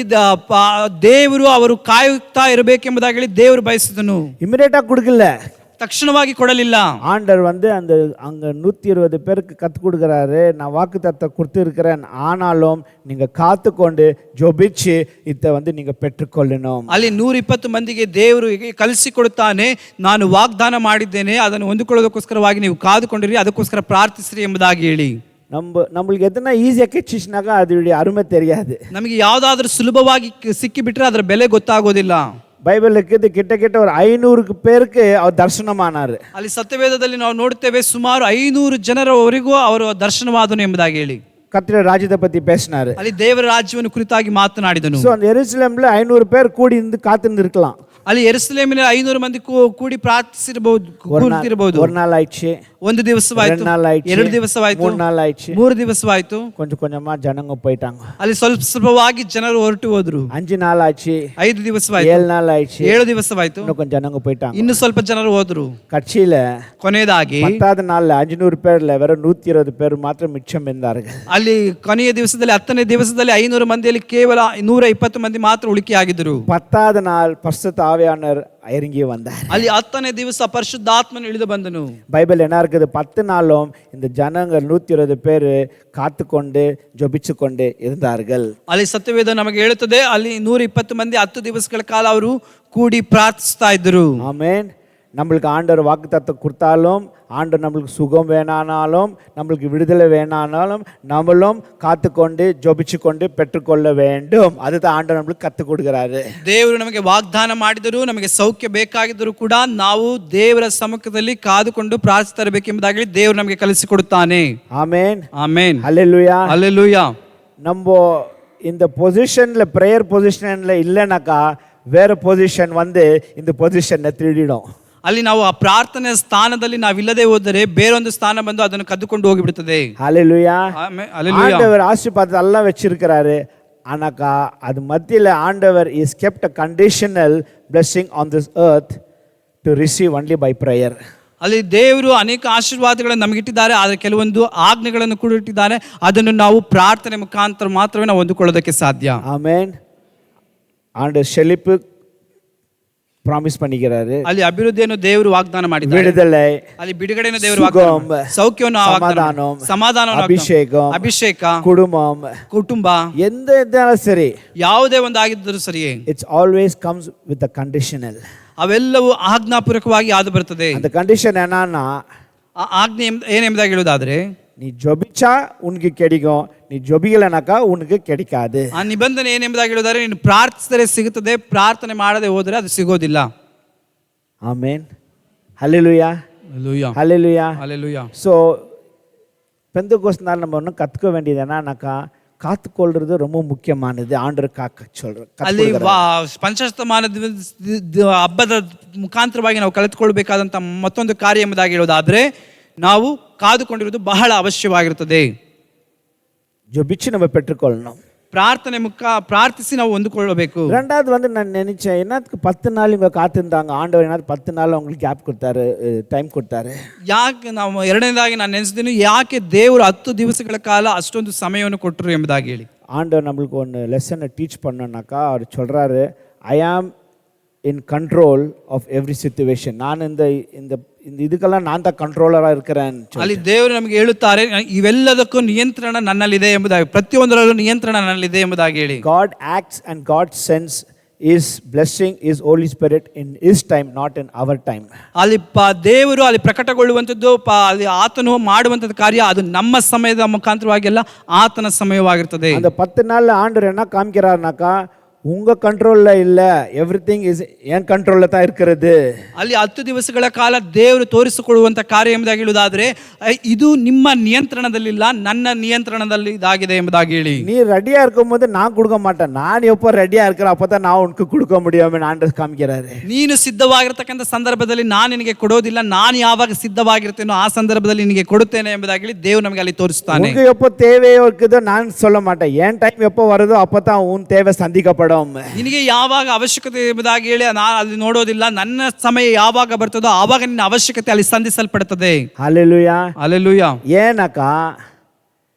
ದೇವರು ಅವರು ಕಾಯುತ್ತಾ ಇರಬೇಕೆಂಬುದಾಗಿ ಹೇಳಿ ದೇವರು ಬಯಸಿದನು. ಇಮಿಡಿಯೇಟ್ ಆಗಿ ಕೊಡಲಿಲ್ಲ, ತಕ್ಷಣವಾಗಿ ಕೊಡಲಿಲ್ಲ. ஆண்டவர் அந்த அங்க 120 பேருக்கு கத்து கொடுக்கறாரு. நான் வாக்குத்தத்தத்தை கொடுத்திருக்கிறேன், ஆனாலும் நீங்க காத்துக்கொண்டு ஜெபிச்சு இத நீங்க பெற்றுக்கொள்ளணும். ಅಲ್ಲಿ 120 ಮಂದಿಗೆ ದೇವರು ಕಲಿಸಿಕೊಡುತ್ತಾನೆ, ನಾನು ವಾಗ್ದಾನ ಮಾಡಿದ್ದೇನೆ, ಅದನ್ನು ಹೊಂದಿಕೊಳ್ಳೋದಕ್ಕೋಸ್ಕರವಾಗಿ ನೀವು ಕಾದುಕೊಂಡಿರಿ, ಅದಕ್ಕೋಸ್ಕರ ಪ್ರಾರ್ಥಿಸಿರಿ ಎಂಬುದಾಗಿ ಹೇಳಿ. நம்மளுக்கு எதனா ஈஸியா கிடைச்சிச்சுனாக்கா அதோட அருமை தெரியாது. ನಮಗೆ ಯಾವುದಾದ್ರೂ ಸುಲಭವಾಗಿ ಸಿಕ್ಕಿಬಿಟ್ರೆ ಅದರ ಬೆಲೆ ಗೊತ್ತಾಗೋದಿಲ್ಲ. ಬೈಬಲ್ಗೆ கிட்ட ஒரு 500 பேருக்கு அவர் ದರ್ಶನಮಾನಾರು. ಅಲ್ಲಿ ಸತ್ಯವೇದದಲ್ಲಿ ನಾವು ನೋಡುತ್ತೇವೆ ಸುಮಾರು 500 ಜನರವರೆಗೂ ಅವರು ದರ್ಶನವಾದನು ಎಂಬುದಾಗಿ ಹೇಳಿ கர்த்தருடைய ராஜ்யத்தை பத்தி பேசினாரு. ಅಲ್ಲಿ ದೇವರ ರಾಜ್ಯವನ್ನು ಕುರಿತಾಗಿ ಮಾತನಾಡಿದನು. சோ அந்த எருசலேம்ல 500 பேர் கூடி இருந்து காத்துன்னு இருக்கலாம். ಅಲ್ಲಿ ಯೆರೂಸಲೇಮಿನ 500 ಮಂದಿ ಕೂಡಿ ಪ್ರಾರ್ಥಿಸಿರಬಹುದು, ಕೂರ್ತಿರಬಹುದು. ஒரு நாள் ஆயிடுச்சு, ಒಂದು ದಿವಸವಾಯಿತು, 2 ದಿವಸವಾಯಿತು, 3 நாள் ಆಯ್ತು, 3 ದಿವಸವಾಯಿತು. கொஞ்சமா ஜனங்க போயிட்டாங்க. ಅಲ್ಲಿ ಸ್ವಲ್ಪವಾಗಿ ಜನರು ಹೊರಟು ಹೋದ್ರು. 5 நாள் ஆச்சு, 5 ದಿವಸವಾಯಿತು, 7 நாள் ஆச்சு, 7 ದಿವಸವಾಯಿತು, இன்னும் கொஞ்சம் ஜனங்க போயிட்டாங்க. ಇನ್ನು ಸ್ವಲ್ಪ ಜನರು ಹೋದ್ರು. கட்சியில ಕೊನೆಯದಾಗಿ 10வது நாள்ல 500 பேர்ல வெறும் 120 பேர் மாத்திரம் மிச்சம் இருந்தார்கள். ಅಲ್ಲಿ ಕೊನೆಯ ದಿವಸದಲ್ಲಿ 10ನೇ ದಿವಸದಲ್ಲಿ 500 ಮಂದಿಯಲ್ಲಿ ಕೇವಲ 120 ಮಂದಿ ಮಾತ್ರ ಉಳಿಕೆಯಾಗಿದ್ದರು. 10வது நாள் பரிசுத்த ஆவியானவர் இறங்கி வந்தார். ಅಲ್ಲಿ 10ನೇ ದಿವಸ ಪರಿಶುದ್ಧಾತ್ಮನು ಇಳಿದು ಬಂದನು. பைபிள் என்ன இருக்குது? 10 நாளும் இந்த ஜனங்கள் 120 பேர் காத்துக்கொண்டு ஜெபிச்சு கொண்டு இருந்தார்கள். ಅಲ್ಲಿ ಸತ್ಯವೇದ ನಮಗೆ ಹೇಳುತ್ತದೆ, ಅಲ್ಲಿ 120 ಮಂದಿ 10 ದಿವಸಗಳ ಕಾಲ ಅವರು ಕೂಡಿ ಪ್ರಾರ್ಥಿಸ್ತಾ ಇದ್ದರು. ஆமென். நம்மளுக்கு ஆண்டவர் வாக்குத்தத்தம் கொடுத்தாலும், ஆண்டவர் நம்மளுக்கு சுகம் வேணானாலும், நம்மளுக்கு விடுதலை வேணானாலும், நம்மளும் காத்துக்கொண்டு ஜெபிச்சு கொண்டு பெற்றுக்கொள்ள வேண்டும். அதுதான் ஆண்டவர் நம்மளுக்கு கற்றுக் கொடுக்கிறாரு. ದೇವರು ನಮಗೆ ವಾಗ್ದಾನ ಮಾಡಿದರು, ನಮಗೆ ಸೌಖ್ಯ ಬೇಕಾಗಿದ್ದರೂ ಕೂಡ ನಾವು ದೇವರ ಸಮ್ಮುಖದಲ್ಲಿ ಕಾದುಕೊಂಡು ಪ್ರಾರ್ಥಿಸ್ತಾ ಇರಬೇಕೆಂಬುದಾಗಿ ದೇವರು ನಮಗೆ ಕಲಿಸಿಕೊಡುತ್ತಾನೆ. ஆமென். ಆಮೆನ್. ஹல்லேலூயா. ಹಲ್ಲೆಲೂಯಾ. நம்ம இந்த பொசிஷன்ல பிரேயர் பொசிஷன்ல இல்லைனாக்கா வேற பொசிஷன் இந்த பொசிஷனை திருடிடும். ಅಲ್ಲಿ ನಾವು ಆ ಪ್ರಾರ್ಥನೆ ಸ್ಥಾನದಲ್ಲಿ ನಾವಿಲ್ಲದೆ ಹೋದರೆ ಬೇರೊಂದು ಸ್ಥಾನ ಬಂದು ಅದನ್ನು ಕದ್ದುಕೊಂಡು ಹೋಗಿಬಿಡುತ್ತದೆ. ஹல்லேலூயா. ಹಲ್ಲೆಲೂಯಾ. ஆண்டவர் ஆசீர்வாதத்தை எல்லாம் வச்சிருக்கிறாரு. ஆனாக்கா அது மத்தியில ஆண்டவர் is kept a conditional blessing on this earth to receive only by prayer. ಅಲ್ಲಿ ದೇವರು ಅನೇಕ ಆಶೀರ್ವಾದಗಳನ್ನು ನಮಗಿಟ್ಟಿದ್ದಾರೆ, ಆದರೆ ಕೆಲವೊಂದು ಆಜ್ಞೆಗಳನ್ನು ಕೂಡ ಇಟ್ಟಿದ್ದಾರೆ, ಅದನ್ನು ನಾವು ಪ್ರಾರ್ಥನೆ ಮುಖಾಂತರ ಮಾತ್ರವೇ ನಾವು ಹೊಂದಿಕೊಳ್ಳೋದಕ್ಕೆ ಸಾಧ್ಯ. ஆமென். ஆண்டவர் செழிப்பு ಪ್ರಾಮಿಸ್ பண்ணிக்கிறாரு. ಅಲ್ಲಿ ಅಭಿವೃದ್ಧಿಯನ್ನು ದೇವರು ವಾಗ್ದಾನ ಮಾಡಿದ್ದಾರೆ, விடுதலை, ಅಲ್ಲಿ ಬಿಡುಗಡೆಯನ್ನು ದೇವರು ವಾಗ್ದಾನ, ಸೌಖ್ಯವನ್ನು ಸಮಾಧಾನವನ್ನು, ಅಭಿಷೇಕ, ಕುಟುಂಬ, எந்த ಇದ್ದಾலும் ಸರಿ, ಯಾವುದೇ ಒಂದು ಆಗಿದ್ದರೂ ಸರಿಯೇ, it's always comes with a conditional. ಅವೆಲ್ಲವೂ ಆಜ್ಞಾಪೂರ್ವಕವಾಗಿ ಆದು ಬರುತ್ತದೆ. அந்த ಕಂಡೀಷನ್ ಏನன்னா, ಆ ಆಜ್ಞೆ ಏನೆಂಬುದಾಗಿ ಹೇಳುವುದಾದ್ರೆ, நீ ஜொபிச்சா உனக்கு கிடைக்கும், நீ ஜொபிக்கலைனாக்கா உனக்கு கிடைக்காது. ಆ ನಿಬಂಧನೆ ಏನೆಂಬುದಾಗಿ ಹೇಳಿದರೆ, ನೀನು ಪ್ರಾರ್ಥಿಸಿದರೆ ಸಿಗುತ್ತದೆ, ಪ್ರಾರ್ಥನೆ ಮಾಡದೆ ಹೋದರೆ ಅದು ಸಿಗೋದಿಲ್ಲ. ஆமென். ஹல்லேலூயா. Hallelujah. ஹல்லேலூயா. Hallelujah. ஸோ பெந்தகோஸ்து நாள் நம்ம ஒன்றும் கற்றுக்க வேண்டியது என்னன்னாக்கா, காத்துக்கொள்றது ரொம்ப முக்கியமானது. ஆண்டவர் காக்க சொல்ற ಅಲ್ಲಿ ಪಂಚಶತಮಾನ ಹಬ್ಬದ ಮುಖಾಂತರವಾಗಿ ನಾವು ಕಲಿತುಕೊಳ್ಬೇಕಾದಂತ ಮತ್ತೊಂದು ಕಾರ್ಯ ಎಂಬುದಾಗಿ ಹೇಳೋದಾದ್ರೆ, ನಾವು ಕಾದುಕೊಂಡಿರುವುದು ಬಹಳ ಅವಶ್ಯವಾಗಿರುತ್ತದೆ. ஜொபிச்சு நம்ம பெற்றுக்கொள்ளணும். ಪ್ರಾರ್ಥಿಸಿ ನಾವು ಹೊಂದಿಕೊಳ್ಳಬೇಕು. ரெண்டாவது வந்து நான் நினைச்சேன், என்னத்துக்கு 10 நாள் இவங்க காத்திருந்தாங்க, ஆண்டவர் என்ன 10 நாள் அவங்களுக்கு கேப் கொடுத்தாரு, ಟೈಮ್ ಕೊಡ್ತಾರೆ. ಯಾಕೆ ನಾವು ಎರಡನೇದಾಗಿ ನಾನು ನೆನೆಸಿದ್ದೀನಿ, ಯಾಕೆ ದೇವರು 10 ದಿವಸಗಳ ಕಾಲ ಅಷ್ಟೊಂದು ಸಮಯವನ್ನು ಕೊಟ್ಟರು ಎಂಬುದಾಗಿ ಹೇಳಿ. ஆண்டவர் நம்மளுக்கு ஒன்று லெசனை டீச் பண்ணனாக்கா அவர் சொல்கிறாரு, I am in control of every situation. நான் இந்த இந்த ಇದಕ್ಕೆல்லாம் ನಾನು ಕಂಟ್ರೋಲರಾಗಿ இருக்கிறேன். ಅಲ್ಲಿ ದೇವರು ನಮಗೆ ಹೇಳುತ್ತಾರೆ, ಇವೆಲ್ಲದಕ್ಕೂ ನಿಯಂತ್ರಣ ನನ್ನಲ್ಲಿದೆ ಎಂಬುದಾಗಿ, ಪ್ರತಿಯೊಂದರಲ್ಲೂ ನಿಯಂತ್ರಣ ನನ್ನಲ್ಲಿದೆ ಎಂಬುದಾಗಿ ಹೇಳಿ. God acts and God sends His blessing, His Holy Spirit in His time, not in our time. ಅಲ್ಲಿ ದೇವರು ಅಲ್ಲಿ ಪ್ರಕಟಗೊಳ್ಳುವಂಥದ್ದು, ಅಲ್ಲಿ ಆತನು ಮಾಡುವಂಥದ್ದು ಕಾರ್ಯ ಅದು ನಮ್ಮ ಸಮಯದ ಮುಖಾಂತರವಾಗಿ ಅಲ್ಲ, ಆತನ ಸಮಯವಾಗಿರ್ತದೆ. அந்த 10 நாள்ல ஆண்டவர் என்ன காமிக்கிறாருனாக்கா, உங்க கண்ட்ரோல்ல இல்ல, எவ்ரிதிங் இஸ் என் கண்ட்ரோல்ல தான் இருக்கிறது. ಅಲ್ಲಿ 10 ದಿವಸಗಳ ಕಾಲ ದೇವರು ತೋರಿಸಿಕೊಳ್ಳುವಂತ ಕಾರ್ಯ ಎಂಬುದಾಗಿ ಹೇಳುವುದಾದ್ರೆ, ಇದು ನಿಮ್ಮ ನಿಯಂತ್ರಣದಲ್ಲಿಲ್ಲ, ನನ್ನ ನಿಯಂತ್ರಣದಲ್ಲಿ ಇದಾಗಿದೆ ಎಂಬುದಾಗಿ ಹೇಳಿ. நீ ரெடியா இருக்கும்போது நான் கொடுக்க மாட்டேன், நான் எப்போ ரெடியா இருக்கிறேன் அப்பதான் நான் உனக்கு கொடுக்க முடியும் ஆண்டவர் காமிக்கிறாரு. ನೀನು ಸಿದ್ಧವಾಗಿರತಕ್ಕಂಥ ಸಂದರ್ಭದಲ್ಲಿ ನಾನು ನಿನಗೆ ಕೊಡೋದಿಲ್ಲ, ನಾನು ಯಾವಾಗ ಸಿದ್ಧವಾಗಿರ್ತೇನೋ ಆ ಸಂದರ್ಭದಲ್ಲಿ ನಿನಗೆ ಕೊಡುತ್ತೇನೆ ಎಂಬುದಾಗಿ ಹೇಳಿ ದೇವರು ನಮಗೆ ಅಲ್ಲಿ ತೋರಿಸ್ತಾನೆ. உனக்கு எப்போ தேவையோ இருக்குதோ நான் சொல்ல மாட்டேன், என் டைம் எப்போ வருதோ அப்பதான் உன் தேவை சந்திக்கப்படும். ನಿನಗೆ ಯಾವಾಗ ಅವಶ್ಯಕತೆ ಎಂಬುದಾಗಿ ಹೇಳಿ ನಾನು ಅಲ್ಲಿ ನೋಡೋದಿಲ್ಲ, ನನ್ನ ಸಮಯ ಯಾವಾಗ ಬರ್ತದೋ ಆವಾಗ ನಿನ್ನ ಅವಶ್ಯಕತೆ ಅಲ್ಲಿ ಸಂಧಿಸಲ್ಪಡುತ್ತದೆ. ஹல்லேலூயா. ಹಲ್ಲೆಲೂಯಾ. ஏனாக்கா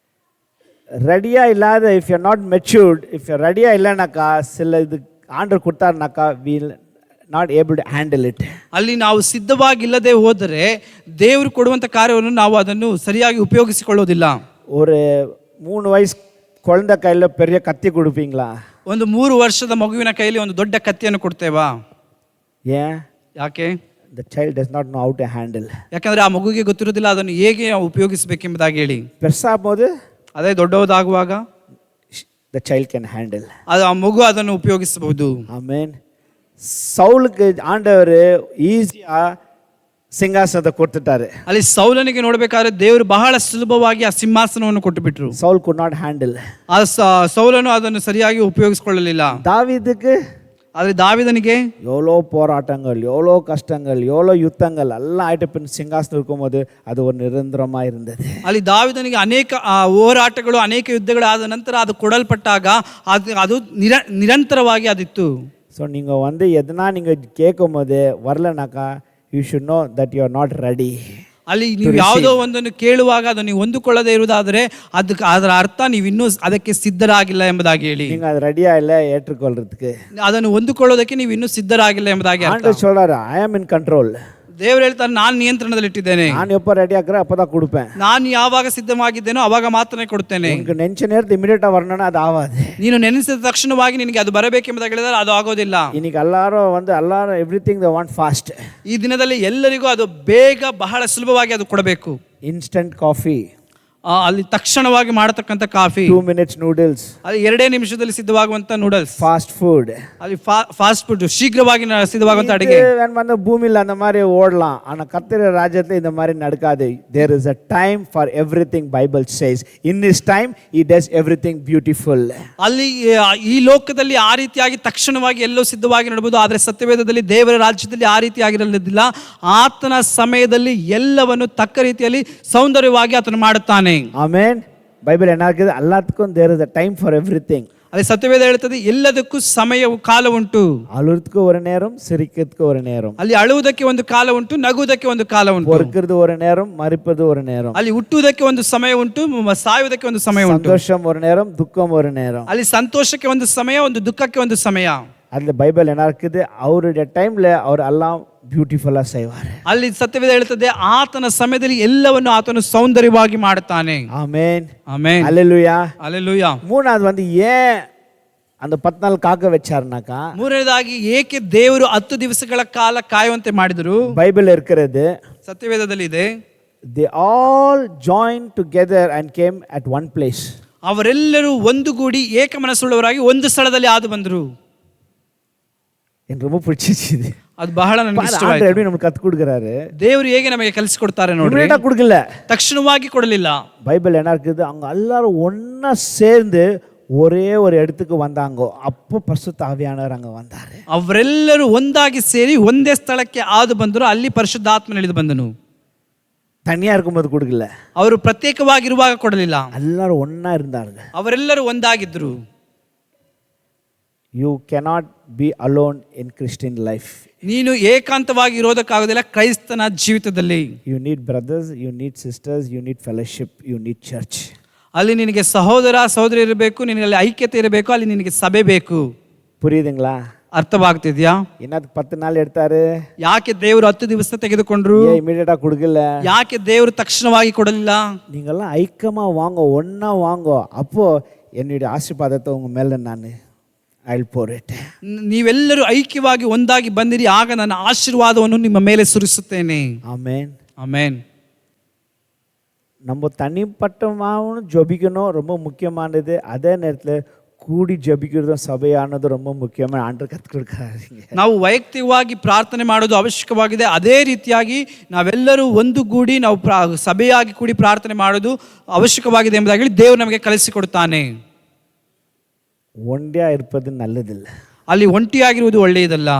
ரெடியா இல்லாத, if you not matured, if you ரெடியா இல்லைனாக்கா சில இது ஆண்டவர் கொடுத்தாருனாக்கா will not able to handle it. ಅಲ್ಲಿ ನಾವು ಸಿದ್ಧವಾಗಿಲ್ಲದೆ ಹೋದರೆ ದೇವರು ಕೊಡುವಂತ ಕಾರ್ಯವನ್ನು ನಾವು ಅದನ್ನು ಸರಿಯಾಗಿ ಉಪಯೋಗಿಸಿಕೊಳ್ಳೋದಿಲ್ಲ. ஒரு 3 வயசு குழந்தை கையில் பெரிய கத்தி கொடுப்பீங்களா? ಒಂದು 3 ವರ್ಷದ ಮಗುವಿನ ಕೈಯಲ್ಲಿ ಒಂದು ದೊಡ್ಡ ಕತ್ತಿಯನ್ನು ಕೊಡ್ತೇವಾ? ಏನ್? ಯಾಕೆ? The child does not know how to handle. ಯಾಕಂದ್ರೆ ಆ ಮಗುವಿಗೆ ಗೊತ್ತಿರೋದಿಲ್ಲ ಅದನ್ನು ಹೇಗೆ ಉಪಯೋಗಿಸಬೇಕೆಂಬುದಾಗಿ ಹೇಳಿ. பெருசாகும்போது ಅದೇ ದೊಡ್ಡದಾಗುವಾಗ the child can handle. ಅದು ಆ ಮಗು ಅದನ್ನು ಉಪಯೋಗಿಸಬಹುದು. ಆಮೆನ್. ಸೌಲ್ಗೆ ಆಂಡವರು ಈಸಿಯಾ ಸಿಂಹಾಸನದ ಕೊಟ್ಟಿದ್ದಾರೆ. ಅಲ್ಲಿ ಸೌಲನಿಗೆ ನೋಡಬೇಕಾದ್ರೆ ದೇವರು ಬಹಳ ಸುಲಭವಾಗಿ ಆ ಸಿಂಹಾಸನವನ್ನು ಕೊಟ್ಟು ಬಿಟ್ರು. ಸೌಲ್ could not handle. ಆ ಸೌಲನು ಅದನ್ನು ಸರಿಯಾಗಿ ಉಪಯೋಗಿಸಿಕೊಳ್ಳಲಿಲ್ಲ. தாவீதுக்கு, ಆದರೆ ದಾವೀದನಿಗೆ எவ்வளோ போராட்டங்கள், எவ்வளோ கஷ்டங்கள், எவ்வளோ யுத்தங்கள் எல்லாம் ஆயிட்ட பின் சிங்காசனம் இருக்கும்போது அது ஒரு நிரந்தரமா இருந்தது. ಅಲ್ಲಿ ದಾವೀದನಿಗೆ ಅನೇಕ ಹೋರಾಟಗಳು, ಅನೇಕ ಯುದ್ಧಗಳು ಆದ ನಂತರ ಅದು ಕೊಡಲ್ಪಟ್ಟಾಗ ಅದು ನಿರಂತರವಾಗಿ ಅದಿತ್ತು. ஸோ நீங்கள் வந்து எதனா நீங்கள் கேட்கும் போது வரலனாக்கா, you should know that you are not ready. ಅಲ್ಲಿ ನೀವು ಯಾವುದೋ ಒಂದನ್ನು ಕೇಳುವಾಗ ಅದು ನೀವು ಹೊಂದಿಕೊಳ್ಳದೆ ಇರುವುದಾದರೆ ಅದಕ್ಕೆ ಅದರ ಅರ್ಥ ನೀವು ಇನ್ನೂ ಅದಕ್ಕೆ ಸಿದ್ಧರಾಗಿಲ್ಲ ಎಂಬುದಾಗಿ ಹೇಳಿ. நீங்கள் அது ரெடியா இல்லை ஏற்றுக்கொள்றதுக்கு, ಅದನ್ನು ಹೊಂದಿಕೊಳ್ಳೋದಕ್ಕೆ ನೀವು ಇನ್ನೂ ಸಿದ್ಧರಾಗಿಲ್ಲ ಎಂಬುದಾಗಿ ஆண்டவர் சொல்றாரு, I am in control. ದೇವರು ಹೇಳ್ತಾರೆ, ನಾನು ನಿಯಂತ್ರಣದಲ್ಲಿಟ್ಟಿದ್ದೇನೆ, நான் எப்போ ரெடி ஆக்குறேன் அப்பதான் கொடுப்பேன். ನಾನು ಯಾವಾಗ ಸಿದ್ಧವಾಗಿದ್ದೇನೋ ಅವಾಗ ಮಾತ್ರ ಕೊಡುತ್ತೇನೆ. உனக்கு நெஞ்ச நேரத்து இமிಡಿಯೇಟಾ வரணும்னா அது ஆகாது. ನೀನು ನೆನೆಸಿದ ತಕ್ಷಣವಾಗಿ ನಿನಗೆ ಅದು ಬರಬೇಕೆಂಬುದಾಗಿ ಹೇಳಿದರೆ ಅದು ಆಗೋದಿಲ್ಲ. இன்னைக்கு எல்லாரும் எவ்ரிதிங் they want fast. ಈ ದಿನದಲ್ಲಿ ಎಲ್ಲರಿಗೂ ಅದು ಬೇಗ ಬಹಳ ಸುಲಭವಾಗಿ ಅದು ಕೊಡಬೇಕು. ಇನ್ಸ್ಟಂಟ್ ಕಾಫಿ, ಅಲ್ಲಿ ತಕ್ಷಣವಾಗಿ ಮಾಡತಕ್ಕಂಥ ಕಾಫಿ, 2 minutes noodles, ಅಲ್ಲಿ 2 ನಿಮಿಷದಲ್ಲಿ ಸಿದ್ಧವಾಗುವಂತ ನೂಡಲ್ಸ್, ಫಾಸ್ಟ್ ಫುಡ್, ಅಲ್ಲಿ ಫಾಸ್ಟ್ ಫುಡ್ ಶೀಘ್ರವಾಗಿ ಸಿದ್ಧವಾಗುವಂತ ಅಡಿಗೆ. வந்து பூமியில் அந்த மாதிரி ஓடலாம், ஆனா கர்த்தருடைய ராஜ்யத்தில் இந்த மாதிரி நடக்காது. There is a time for everything. Bible says in his time he does everything beautiful. ಅಲ್ಲಿ ಈ ಲೋಕದಲ್ಲಿ ಆ ರೀತಿಯಾಗಿ ತಕ್ಷಣವಾಗಿ ಎಲ್ಲೋ ಸಿದ್ಧವಾಗಿ ನಡಬಹುದು, ಆದರೆ ಸತ್ಯವೇದದಲ್ಲಿ ದೇವರ ರಾಜ್ಯದಲ್ಲಿ ಆ ರೀತಿಯಾಗಿರಲಿಲ್ಲ. ಆತನ ಸಮಯದಲ್ಲಿ ಎಲ್ಲವನ್ನು ತಕ್ಕ ರೀತಿಯಲ್ಲಿ ಸೌಂದರ್ಯವಾಗಿ ಆತನು ಮಾಡುತ್ತಾನೆ. ಆಮೆನ್. ಬೈಬಲ್ ಏನಾಗಿದೆ, ಎಲ್ಲದಕ್ಕೂ there is a time for everything. ಅಲ್ಲಿ ಸತ್ಯವೇದ ಹೇಳುತ್ತದೆ, ಎಲ್ಲದಕ್ಕೂ ಸಮಯ ಕಾಲ ಉಂಟು. அழுறதுக்கு ஒரு நேரம், சிரிக்கிறதுக்கு ஒரு நேரம். ಅಲ್ಲಿ ಅಳುವುದಕ್ಕೆ ಒಂದು ಕಾಲ ಉಂಟು, ನಗುವುದಕ್ಕೆ ಒಂದು ಕಾಲ ಉಂಟು. பொறுக்கிறது ஒரு நேரம், மரிப்பது ஒரு நேரம். ಅಲ್ಲಿ ಹುಟ್ಟುವುದಕ್ಕೆ ಒಂದು ಸಮಯ ಉಂಟು, ಸಾಯುವುದಕ್ಕೆ ಒಂದು ಸಮಯ ಉಂಟು. சந்தோஷம் ஒரு நேரம், துக்கம் ஒரு நேரம். ಅಲ್ಲಿ ಸಂತೋಷಕ್ಕೆ ಒಂದು ಸಮಯ, ಒಂದು ದುಃಖಕ್ಕೆ ಒಂದು ಸಮಯ. அதுல பைபிள் என்ன இருக்குது, அவருடைய டைம்ல அவர் எல்லாம் ಬ್ಯೂಟಿಫುಲ್ ಆಗಿ செய்வார். ಅಲ್ಲಿ ಸತ್ಯವೇದ ಹೇಳುತ್ತದೆ, ಆತನ ಸಮಯದಲ್ಲಿ ಎಲ್ಲವನ್ನು ಆತನು ಸೌಂದರ್ಯವಾಗಿ ಮಾಡುತ್ತಾನೆ. ಆಮೆನ್. ಆಮೆನ್. ಹಲ್ಲೆಲೂಯಾ. ಹಲ್ಲೆಲೂಯಾ. ಮೂರನೇದು வந்து ஏன் அந்த 10 நாள் காக்க வச்சாருனாக்கா, ಮೂರನೇದಾಗಿ ಏಕೆ ದೇವರು 10 ದಿವಸಗಳ ಕಾಲ ಕಾಯುವಂತೆ ಮಾಡಿದರು? பைபிள் இருக்கிறது, ಸತ್ಯವೇದದಲ್ಲಿ ಇದೆ. they all joined together and came at one place. ಅವರೆಲ್ಲರೂ ಒಂದುಗೂಡಿ ಏಕ ಮನಸ್ಸುಳ್ಳವರಾಗಿ ಒಂದು ಸ್ಥಳದಲ್ಲಿ ಆದು ಬಂದರು. எனக்கு ரொம்ப பிடிச்சிச்சு இது. ಅದು ಬಹಳ ನನಗೆ ஆண்டவர் ಇಷ್ಟವಾಯಿತು. எப்படி நமக்கு கத்து கொடுக்கறாரு. ದೇವರು ಹೇಗೆ ನಮಗೆ ಕಲಿಸಿಕೊಡ್ತಾರೆ ನೋಡ್ರಿ. இமிடியேட்டா கொடுக்கல. ತಕ್ಷಣವಾಗಿ ಕೊಡಲಿಲ್ಲ. பைபிள் என்ன இருக்குது, அவங்க எல்லாரும் ஒண்ணா சேர்ந்து ஒரே ஒரு இடத்துக்கு வந்தாங்க. அப்போ பரிசுத்த ஆவியானவர் அங்க வந்தாரு. ಅವರೆಲ್ಲರೂ ಒಂದಾಗಿ ಸೇರಿ ಒಂದೇ ಸ್ಥಳಕ್ಕೆ ಆದು ಬಂದರು. ಅಲ್ಲಿ ಪರಿಶುದ್ಧಾತ್ಮನು ಇಳಿದು ಬಂದನು. தனியா இருக்கும்போது கொடுக்கல. ಅವರು ಪ್ರತ್ಯೇಕವಾಗಿರುವಾಗ ಕೊಡಲಿಲ್ಲ. எல்லாரும் ஒண்ணா இருந்தாங்க. ಅವರೆಲ್ಲರೂ ಒಂದಾಗಿದ್ರು. You cannot be alone in Christian life. ನೀನು ಏಕಾಂತವಾಗಿ ಇರೋದಕ್ಕಾಗೋದಿಲ್ಲ ಕ್ರೈಸ್ತನ ಜೀವಿತದಲ್ಲಿ. You need brothers, you need sisters, you need fellowship, you need church. ಅಲ್ಲಿ ನಿನಗೆ ಸಹೋದರ ಸಹೋದರಿ ಇರಬೇಕು, ನಿನಗೆ ಐಕ್ಯತೆ ಇರಬೇಕು, ಅಲ್ಲಿ ನಿನಗೆ ಸಭೆ ಬೇಕು. புரியுதுங்களா? ಅರ್ಥವಾಗ್ತಿದ್ಯಾ? என்னது 10 நாள் எடுத்தாரு? ಯಾಕೆ ದೇವರು 10 ದಿವಸ ತೆಗೆದುಕೊಂಡ್ರು? இமிடியேட்டா கொடுக்கல. ಯಾಕೆ ದೇವರು ತಕ್ಷಣವಾಗಿ ಕೊಡಲಿಲ್ಲ? நீங்கெல்லாம் ஐக்கியமா வாங்க, ஒண்ணா வாங்க. அப்போ என்னுடைய ஆசீர்வாதத்தை உங்க மேல நான் I'll pour it. ನೀವೆಲ್ಲರೂ ಐಕ್ಯವಾಗಿ ಒಂದಾಗಿ ಬಂದಿರಿ, ಆಗ ನನ್ನ ಆಶೀರ್ವಾದವನ್ನು ನಿಮ್ಮ ಮೇಲೆ ಸುರಿಸುತ್ತೇನೆ. ஆமென். ಆಮೆನ್. நம்ம தனிப்பட்டமாகவும் ஜெபிக்கணும், ரொம்ப முக்கியமானது. அதே நேரத்தில் கூடி ஜெபிக்கிறதும் சபையானது ரொம்ப முக்கியமான ஆண்டவர் கற்றுக் கொடுக்குறாருங்க. ನಾವು ವೈಯಕ್ತಿಕವಾಗಿ ಪ್ರಾರ್ಥನೆ ಮಾಡೋದು ಅವಶ್ಯಕವಾಗಿದೆ. ಅದೇ ರೀತಿಯಾಗಿ ನಾವೆಲ್ಲರೂ ಒಂದುಗೂಡಿ ನಾವು ಸಭೆಯಾಗಿ ಕೂಡಿ ಪ್ರಾರ್ಥನೆ ಮಾಡೋದು ಅವಶ್ಯಕವಾಗಿದೆ ಎಂಬುದಾಗಿ ದೇವರು ನಮಗೆ ಕಲಿಸಿಕೊಡುತ್ತಾನೆ. ஒண்டியா இருப்பது நல்லதில்லை. ಅಲ್ಲಿ ಒಂಟಿಯಾಗಿರುವುದು ಒಳ್ಳೆಯದಲ್ಲ.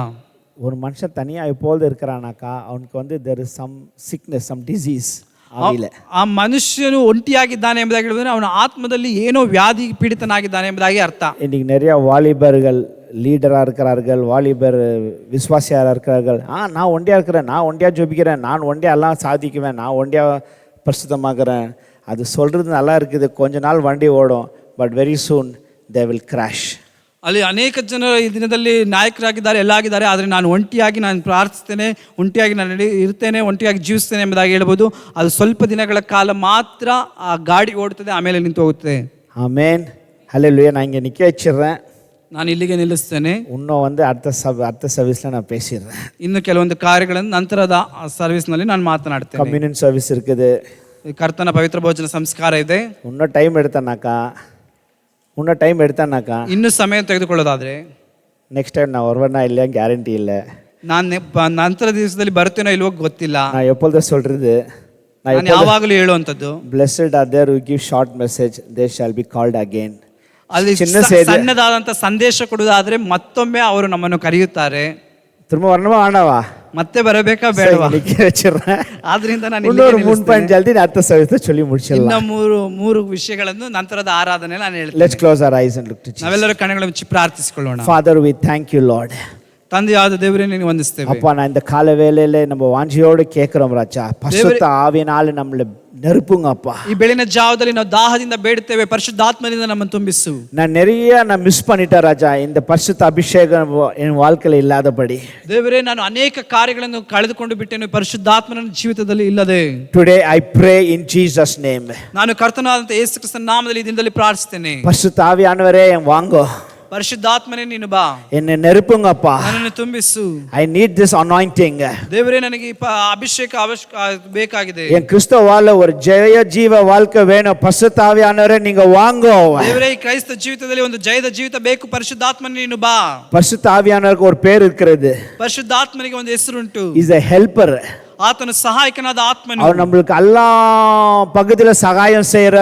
ஒரு மனுஷன் தனியாக எப்பொழுது இருக்கிறானாக்கா அவனுக்கு வந்து there is some sickness, some disease ஆவியில. ಆ ಮನುಷ್ಯನು ಒಂಟಿಯಾಗಿದ್ದಾನೆ ಎಂಬುದಾಗಿ ಹೇಳಿದ್ರೆ ಅವನ ಆತ್ಮದಲ್ಲಿ ಏನೋ ವ್ಯಾಧಿ ಪೀಡಿತನಾಗಿದ್ದಾನೆ ಎಂಬುದಾಗಿ ಅರ್ಥ. இன்னைக்கு நிறைய வாலிபர்கள் லீடராக இருக்கிறார்கள், வாலிபர் விசுவாசியாக இருக்கிறார்கள். நான் ஒண்டியா இருக்கிறேன், நான் ஒண்டியா ஜெபிக்கிறேன், நான் ஒண்டியா எல்லாம் சாதிக்குவேன், நான் ஒண்டியா பரிசுத்தமாக்குறேன். அது சொல்கிறது நல்லா இருக்குது, கொஞ்ச நாள் வண்டி ஓடும், but very soon they will crash. ಅಲ್ಲಿ ಅನೇಕ ಜನರು ಈ ದಿನದಲ್ಲಿ ನಾಯಕರಾಗಿದ್ದಾರೆ, ಎಲ್ಲ ಆಗಿದ್ದಾರೆ. ಆದರೆ ನಾನು ಒಂಟಿಯಾಗಿ ನಾನು ಪ್ರಾರ್ಥಿಸ್ತೇನೆ, ಒಂಟಿಯಾಗಿ ನಾನು ಇರ್ತೇನೆ, ಒಂಟಿಯಾಗಿ ಜೀವಿಸ್ತೇನೆ ಎಂಬುದಾಗಿ ಹೇಳ್ಬೋದು. ಅದು ಸ್ವಲ್ಪ ದಿನಗಳ ಕಾಲ ಮಾತ್ರ ಆ ಗಾಡಿ ಓಡುತ್ತದೆ, ಆಮೇಲೆ ನಿಂತು ಹೋಗುತ್ತೆ. Amen, hallelujah. நான் இங்கே நிற்க வச்சிடுறேன். ನಾನು ಇಲ್ಲಿಗೆ ನಿಲ್ಲಿಸ್ತೇನೆ. இன்னும் வந்து அடுத்த சர்வீஸில் நான் பேசிடுறேன். ಇನ್ನು ಕೆಲವೊಂದು ಕಾರ್ಯಗಳನ್ನು ನಂತರದ ಸರ್ವಿಸ್ನಲ್ಲಿ ನಾನು ಮಾತನಾಡ್ತೇನೆ. ಕಮ್ಯುನಿಯನ್ ಸರ್ವಿಸ್ இருக்குது, ಕರ್ತನ ಪವಿತ್ರ ಭೋಜನ ಸಂಸ್ಕಾರ ಇದೆ. இன்னும் டைம் எடுத்தானாக்கா ಇನ್ನು ಸಮಯ ತೆಗೆದುಕೊಳ್ಳೋದಾದ್ರೆ ನೆಕ್ಸ್ಟ್ ಟೈಮ್ நான் வருவேனா இல்லையா ಗ್ಯಾರಂಟಿ ಇಲ್ಲ. ನಾನು ನಂತರ ದಿವಸದಲ್ಲಿ ಬರ್ತೇನೋ ಇಲ್ವೋ ಗೊತ್ತಿಲ್ಲ. நான் எப்பொழுது சொல்றது, ನಾನು ಯಾವಾಗಲೂ ಹೇಳುವಂಥದ್ದು, blessed are they who give short message, they shall be called again. ಅಲ್ಲಿ ಸಣ್ಣದಾದಂಥ ಸಂದೇಶ ಕೊಡುವುದಾದ್ರೆ ಮತ್ತೊಮ್ಮೆ ಅವರು ನಮ್ಮನ್ನು ಕರೆಯುತ್ತಾರೆ. திரும்ப வரணுமா வேண்டாவா? ಮತ್ತೆ ಬರಬೇಕಾ ಬೇಡವಾ? ಆದ್ರಿಂದ ನಾನು ಜಲ್ದಿ அடுத்த ಸರ್ವಿಸ್ சொல்லி முடிச்சிடலாம். ಇನ್ನು ಮೂರು ವಿಷಯಗಳನ್ನು ನಂತರದ ಆರಾಧನೆ ನಾನು ಹೇಳ್ತೀನಿ. Let's close our eyes and look to Jesus. ನಾವೆಲ್ಲರೂ ಕಣ್ಣುಗಳನ್ನು ಮುಚ್ಚಿ ಪ್ರಾರ್ಥಿಸಿಕೊಳ್ಳೋಣ. Father, we thank you, Lord. ತಂದೆಯಾದ ದೇವರೇ ನಿನಗೆ ವಂದಿಸ್ತೇವೆ. அப்பா, நான் இந்த கால வேளையில நம்ம வாஞ்சியோடு கேட்கிறோம் ராஜா, பரிசுத்த ஆவியினால நம்மள நெருப்புங்க அப்பா. ಈ ಬೆಳಗಿನ ಜಾವದಲ್ಲಿ ನಾವು ದಾಹದಿಂದ ಬೇಡುತ್ತೇವೆ, ಪರಿಶುದ್ಧಾತ್ಮನಿಂದ ನಮ್ಮನ್ನು ತುಂಬಿಸು. நான் மிஸ் பண்ணிட்டேன் ராஜா, இந்த பரிசுத்த அபிஷேகம் என் வாழ்க்கையில இல்லாதபடி. ದೇವರೇ, ನಾನು ಅನೇಕ ಕಾರ್ಯಗಳನ್ನು ಕಳೆದುಕೊಂಡು ಬಿಟ್ಟೆನು, ಪರಿಶುದ್ಧಾತ್ಮನ ಜೀವಿತದಲ್ಲಿ ಇಲ್ಲದೆ. Today I pray in Jesus name. ನಾನು ಕರ್ತನಾದಂತ ಯೇಸು ಕ್ರಿಸ್ತನ ನಾಮದಲ್ಲಿ ಈ ದಿನದಲ್ಲಿ ಪ್ರಾರ್ಥಿಸ್ತೇನೆ. பரிசுத்த ஆவியானவரೇ வாங்கோ. ಪರಿಶುದ್ಧಾತ್ಮನೇ ನೀನು ಬಾ, என்னை நெருப்புங்கப்பா. ನನ್ನನ್ನು ತುಂಬಿಸು. I need this anointing. ದೇವರೇ, ನನಗೆ ಈ ಅಭಿಷೇಕ ಬೇಕಾಗಿದೆ. என் கிறிஸ்தவ வாழ்ல ஒரு ஜெய ஜீவ வாழ்க்கை வேணும். பரிசுத்த ஆவியானவரே நீங்க வாங்கோ. ದೇವರೇ, ಈ ಕ್ರೈಸ್ತ ಜೀವಿತದಲ್ಲಿ ಒಂದು ಜಯದ ಜೀವಿತ ಬೇಕು. ಪರಿಶುದ್ಧಾತ್ಮನೇ ನೀನು ಬಾ. பரிசுத்த ஆவியானவருக்கு ஒரு பேர் இருக்கிறது. ಪರಿಶುದ್ಧಾತ್ಮನಿಗೆ ಒಂದು ಹೆಸರುಂಟು. Is a helper. ಆತನು ಸಹಾಯಕನಾದ ಆತ್ಮನು. அவர் நம்மளுக்கு எல்லா பகுதியில சகாயம் செய்யற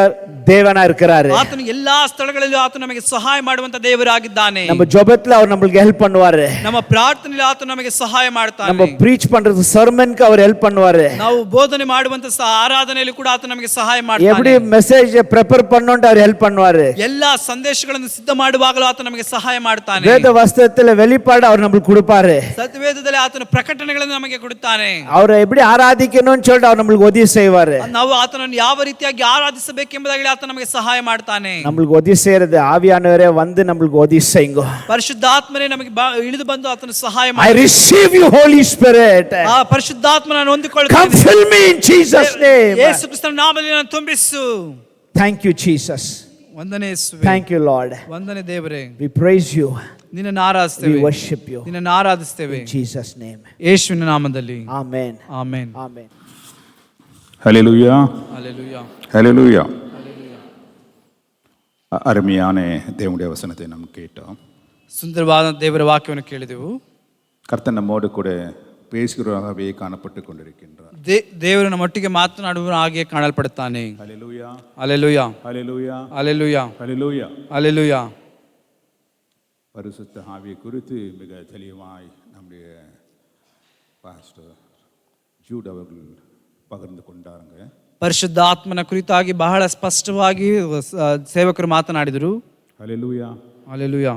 தேவனா இருக்கிறாரு. ಆತನು ಎಲ್ಲಾ ಸ್ಥಳಗಳಲ್ಲೂ ಆತನು ನಮಗೆ ಸಹಾಯ ಮಾಡುವಂತ ದೇವರಾಗಿದ್ದಾನೆ. நம்ம ஜெபத்துல அவர் நமக்கு ஹெல்ப் பண்ணுவாரு. ನಮ್ಮ ಪ್ರಾರ್ಥನೆಯಲ್ಲಿ ಆತನು ನಮಗೆ ಸಹಾಯ ಮಾಡ್ತಾನೆ. நம்ம பிரீச் பண்றது சர்மன்க்கு அவர் ஹெல்ப் பண்ணுவாரு. ನಾವು ಬೋಧನೆ ಮಾಡುವಂತ ಆರಾಧನೆಯಲ್ಲಿ ಕೂಡ ಆತನು ನಮಗೆ ಸಹಾಯ ಮಾಡ್ತಾನೆ. எப்படி மெசேஜ் ಪ್ರಿಪೇರ್ பண்ணனும்னு அவர் ஹெல்ப் பண்ணுவாரு. ಎಲ್ಲಾ ಸಂದೇಶಗಳನ್ನು ಸಿದ್ಧ ಮಾಡುವಾಗಲೂ ಆತನು ನಮಗೆ ಸಹಾಯ ಮಾಡ್ತಾನೆ. வேத வசனத்துல வெளிப்பாடு அவர் நமக்கு கொடுப்பாரு. ಸತ್ಯವೇದದಲ್ಲಿ ಆತನು ಪ್ರಕಟಣೆಗಳನ್ನು ನಮಗೆ ಕೊಡುತ್ತಾನೆ. அவரை எப்படி ஆராதிக்கணும்னு சொல்லிட்டு அவர் நமக்கு உதவி செய்வாரு. ನಾವು ಆತನನ್ನು ಯಾವ ರೀತಿಯಾಗಿ ಆರಾಧಿಸಬೇಕೆಂಬುದಾಗಿ ಆತನು ನಮಗೆ ಸಹಾಯ ಮಾಡ್ತಾನೆ. நமக்கு உதவி செய்யறது ஆவியானவரே வந்து நமக்கு உதவி செய்யுங்க. ಪರಿಶುದ್ಧಾತ್ಮನೇ ನಮಗೆ ಇಳಿದು ಬಂದು ಆತನು ಸಹಾಯ ಮಾಡಿ. I receive you Holy Spirit. ಆ ಪರಿಶುದ್ಧಾತ್ಮನನ್ನು ಹೊಂದಿಕೊಳ್ಳುತ್ತೇನೆ. Come fill me in Jesus name. ಯೇಸು ಕ್ರಿಸ್ತನ ನಾಮದಲ್ಲಿ ನಾನು ತುಂಬಿಸು. Thank you Jesus. ವಂದನೆ ಯೇಸುವೇ. Thank you Lord. ವಂದನೆ ದೇವರೇ. We praise you. ನಿನ್ನನ್ನು ಆರಾಧಿಸುತ್ತೇವೆ. We worship you. ನಿನ್ನನ್ನು ಆರಾಧಿಸುತ್ತೇವೆ. In Jesus name. ಯೇಸುವಿನ ನಾಮದಲ್ಲಿ. Amen. ಆಮೆನ್. Amen. ஹல்லேலூயா, ஹalleluya. ஹல்லேலூயா. ಅರಮಿಯಾನೆ ದೇವರ ವಚನத்தை நாம் கேட்டோம். ಸುಂದರವಾದ ದೇವರ ವಾಕ್ಯವನ್ನು ಕೇಳಿದೆವು. ಕರ್ತನ ನಮ್ಮೋடு ಕೂಡ பேசுகிறவராகவே காணப்பட்டு கொண்டிருக்கின்றார். ದೇವರು ನಮ್ಮೊಟ್ಟಿಗೆ ಮಾತನಾಡುವ ಹಾಗೆ ಕಾಣಲ್ಪಡುತ್ತಾನೆ. ஹல்லேலூயா, ஹalleluya, ஹல்லேலூயா, ஹalleluya, ஹல்லேலூயா. ஹalleluya. பரிசுத்த ஆவியை குறித்து மிக தெளிவாய் நம்முடைய பாஸ்டர் ஜூட் அவர்கள் பகிர்ந்து கொண்டாருங்க. ಪರಿಶುದ್ಧಾತ್ಮನ ಕುರಿತಾಗಿ ಬಹಳ ಸ್ಪಷ್ಟವಾಗಿ ಸೇವಕರು ಮಾತನಾಡಿದರು. ஹல்லேலூயா, ஹalleluya.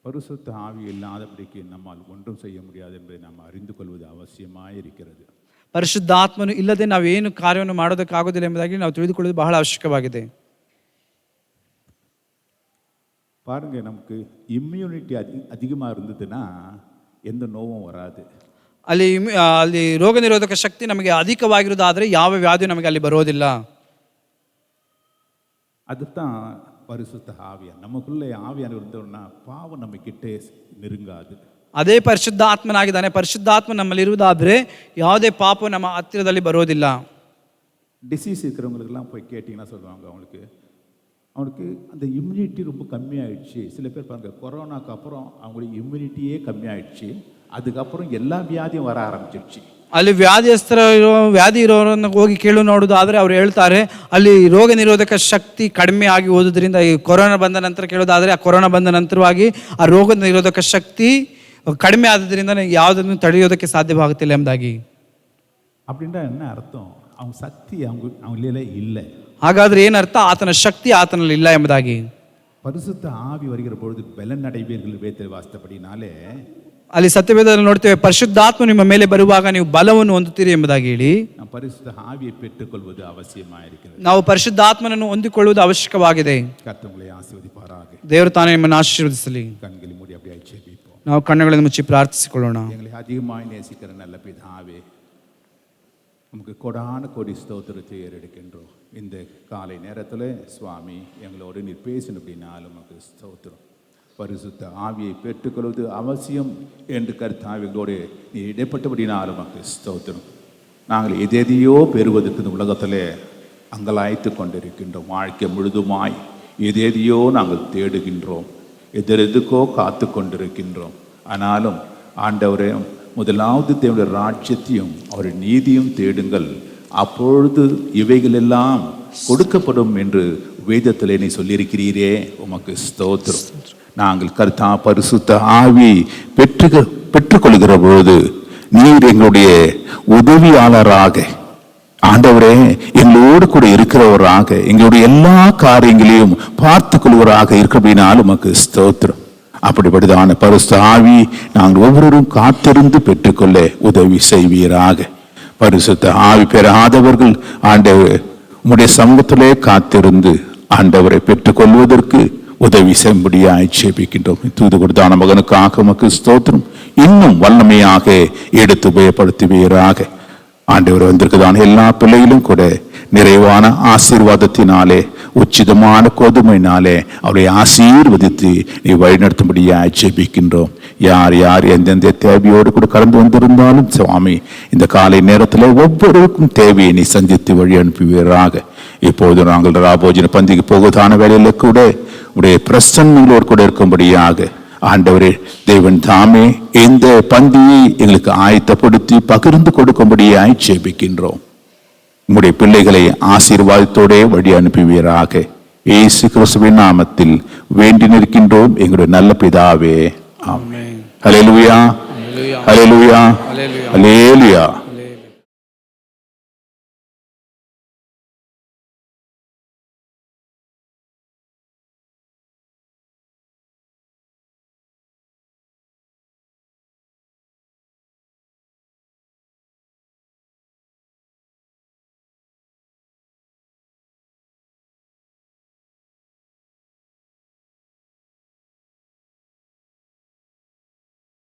பரிசுத்த ஆவி இல்லாதபடிக்கு நம்மால் ஒன்றும் செய்ய முடியாது என்பதை நாம் அறிந்து கொள்வது அவசியமாய் இருக்கிறது. ಪರಿಶುದ್ಧಾತ್ಮನು ಇಲ್ಲದೆ ನಾವೇನು ಕಾರ್ಯವನ್ನು ಮಾಡೋದಕ್ಕಾಗೋದಿಲ್ಲ ಎಂಬುದಾಗಿ ನಾವು ತಿಳಿದುಕೊಳ್ಳುವುದು ಬಹಳ ಅವಶ್ಯಕವಾಗಿದೆ. பாருங்க, நமக்கு இம்யூனிட்டி அதிகமாக இருந்ததுன்னா எந்த நோவும் வராது. ಅಲ್ಲಿ ರೋಗ ನಿರೋಧಕ ಶಕ್ತಿ ನಮಗೆ ಅಧಿಕವಾಗಿರುವುದಾದರೆ ಯಾವ ವ್ಯಾಧಿಯೂ ನಮಗೆ ಅಲ್ಲಿ ಬರೋದಿಲ್ಲ. அதுதான் பரிசுத்த ஆவியான். நமக்குள்ளே ஆவியான் இருந்தோம்னா பாவம் நம்ம கிட்டே நெருங்காது. ಅದೇ ಪರಿಶುದ್ಧಾತ್ಮನಾಗಿದ್ದಾನೆ. ಪರಿಶುದ್ಧಾತ್ಮ ನಮ್ಮಲ್ಲಿ ಇರುವುದಾದರೆ ಯಾವುದೇ ಪಾಪ ನಮ್ಮ ಹತ್ತಿರದಲ್ಲಿ ಬರೋದಿಲ್ಲ. டிசீஸ் இருக்கிறவங்களுக்கெல்லாம் போய் கேட்டிங்கன்னா சொல்லுவாங்க, அவனுக்கு அந்த இம்யூனிட்டி ரொம்ப கம்மியாயிடுச்சு. சில பேர் பாருங்க, கொரோனாக்கு அப்புறம் அவங்களுக்கு இம்யூனிட்டியே கம்மியாயிடுச்சு, அதுக்கப்புறம் எல்லா வியாதியும் வர ஆரம்பிச்சிருச்சு. ಅಲ್ಲಿ ವ್ಯಾಧಿ ಇರೋರನ್ನು ಹೋಗಿ ಕೇಳು ನೋಡುವುದಾದರೆ ಅವ್ರು ಹೇಳ್ತಾರೆ ಅಲ್ಲಿ ರೋಗ ನಿರೋಧಕ ಶಕ್ತಿ ಕಡಿಮೆ ಆಗಿ ಹೋದುದರಿಂದ ಈ ಕೊರೋನಾ ಬಂದ ನಂತರ ಕೇಳೋದಾದರೆ ಆ ಕೊರೋನಾ ಬಂದ ನಂತರವಾಗಿ ಆ ರೋಗ ನಿರೋಧಕ ಶಕ್ತಿ ಕಡಿಮೆ ಆದದ್ರಿಂದ ಯಾವುದನ್ನು ತಡೆಯೋದಕ್ಕೆ ಸಾಧ್ಯವಾಗುತ್ತಿಲ್ಲ ಎಂಬುದಾಗಿ. அப்படின்னா என்ன அர்த்தம்? அவன் சக்தி அவங்களே இல்லை. ಹಾಗಾದ್ರೆ ಏನರ್ಥ? ಆತನ ಶಕ್ತಿ ಆತನಲ್ಲಿ ಇಲ್ಲ ಎಂಬುದಾಗಿ. பரிசுத்த ஆவி வருகிற பொழுது பலன் அடைவீர்கள் வேதத்தில் வாசித்தபடினாலே ಅಲ್ಲಿ ಸತ್ಯವೇದದಲ್ಲಿ ನೋಡ್ತೇವೆ, ಪರಿಶುದ್ಧಾತ್ಮ ನಿಮ್ಮ ಮೇಲೆ ಬರುವಾಗ ನೀವು ಬಲವನ್ನು ಹೊಂದುತ್ತೀರಿ ಎಂಬುದಾಗಿ ಹೇಳಿ நாம் பரிசுத்த ஆவியை பெற்றுக்கொள்வது அவசியமாக இருக்கிறது. ನಾವು ಪರಿಶುದ್ಧಾತ್ಮನನ್ನು ಹೊಂದಿಕೊಳ್ಳುವುದು ಅವಶ್ಯಕವಾಗಿದೆ. கர்த்தங்களை ஆசீர்வதிப்பாராக. ದೇವರು ತಾನೇ ನಿಮ್ಮನ್ನು ಆಶೀರ್ವದಿಸಲಿ. கண்களை மூடி அப்படியே ஜெபிப்போம். ನಾವು ಕಣ್ಣುಗಳನ್ನು ಮುಚ್ಚಿ ಪ್ರಾರ್ಥಿಸಿಕೊಳ್ಳೋಣ. எங்களை அதிகமாய் நேசிக்கிற நல்ல பிதாவே, நமக்கு கொடான கொடி ஸ்தோத்திரத்தை ஏறெடுக்கின்றோம். இந்த காலை நேரத்தில் சுவாமி எங்களோடு நீர் பேசினபடினாலும் நமக்கு ஸ்தோத்திரம். பரிசுத்த ஆவியை பெற்றுக்கொள்வது அவசியம் என்று கர்த்தாவிகளோடு நீ இடைப்பட்டபடினாலும் நமக்கு ஸ்தோத்திரம். நாங்கள் எதையோ பெறுவதற்கு இந்த உலகத்தில் அங்கலாய்த்து கொண்டிருக்கின்றோம். வாழ்க்கை முழுதுமாய் எதையோ நாங்கள் தேடுகின்றோம், எதற்கோ காத்து கொண்டிருக்கின்றோம். ஆனாலும் ஆண்டவரே, முதலாவது தேவனுடைய ராஜ்யத்தையும் அவருடைய நீதியும் தேடுங்கள், அப்பொழுது இவைகளெல்லாம் கொடுக்கப்படும் என்று வேதத்திலே நீ சொல்லியிருக்கிறீரே, உமக்கு ஸ்தோத்திரம். நாங்கள் கர்த்தா பரிசுத்த ஆவி பெற்றுக்கொள்கிற பொழுது நீர் எங்களுடைய உதவியாளராக, ஆண்டவரே எங்களோடு கூட இருக்கிறவராக, எங்களுடைய எல்லா காரியங்களையும் பார்த்து கொள்வராக இருக்கிறபடினால் உமக்கு ஸ்தோத்திரம். அப்படிப்பட்டதான பரிசுத்த ஆவி நாங்கள் ஒவ்வொருவரும் காத்திருந்து பெற்றுக்கொள்ள உதவி செய்வீராக. பரிசுத்த ஆவி பெறாதவர்கள் ஆண்டவர் உம்முடைய சமூகத்திலே காத்திருந்து ஆண்டவரை பெற்றுக்கொள்வதற்கு உதவி செய்யும்படியாய் ஜெபிக்கின்றோம். தூது கொடுத்தான மகனுக்காக உமக்கு ஸ்தோத்திரம். இன்னும் வல்லமையாக எடுத்து உபயோகப்படுத்துவீராக. ஆண்டவர் வந்திருக்குதான எல்லா பிள்ளைகளும் கூட நிறைவான ஆசீர்வாதத்தினாலே, உச்சிதமான கோதுமையினாலே அவரை ஆசீர்வதித்து நீ வழிநடத்தும்படியாக ஜெபிக்கின்றோம். யார் யார் எந்தெந்த தேவையோடு கூட கடந்து வந்திருந்தாலும் சுவாமி, இந்த காலை நேரத்தில் ஒவ்வொருவருக்கும் தேவையை நீ சந்தித்து வழி அனுப்புவீராக. இப்போது நாங்கள் ராபோஜன பந்திக்கு போவதான வேலையில கூட உடைய பிரசன்னங்களோடு கூட இருக்கும்படியாக ஆண்டவரே தேவன் தாமே இந்த பந்தியை எங்களுக்கு ஆயத்தப்படுத்தி பகிர்ந்து கொடுக்கும்படியாய் ஜெபிக்கின்றோம். உம்முடைய பிள்ளைகளை ஆசீர்வாதத்தோடே வழி அனுப்புவீராக. இயேசு கிறிஸ்துவின் நாமத்தில் வேண்டி நிற்கின்றோம் எங்களுடைய நல்ல பிதாவே. ஆமென். ஹல்லேலூயா, ஹல்லேலூயா, ஹல்லேலூயா.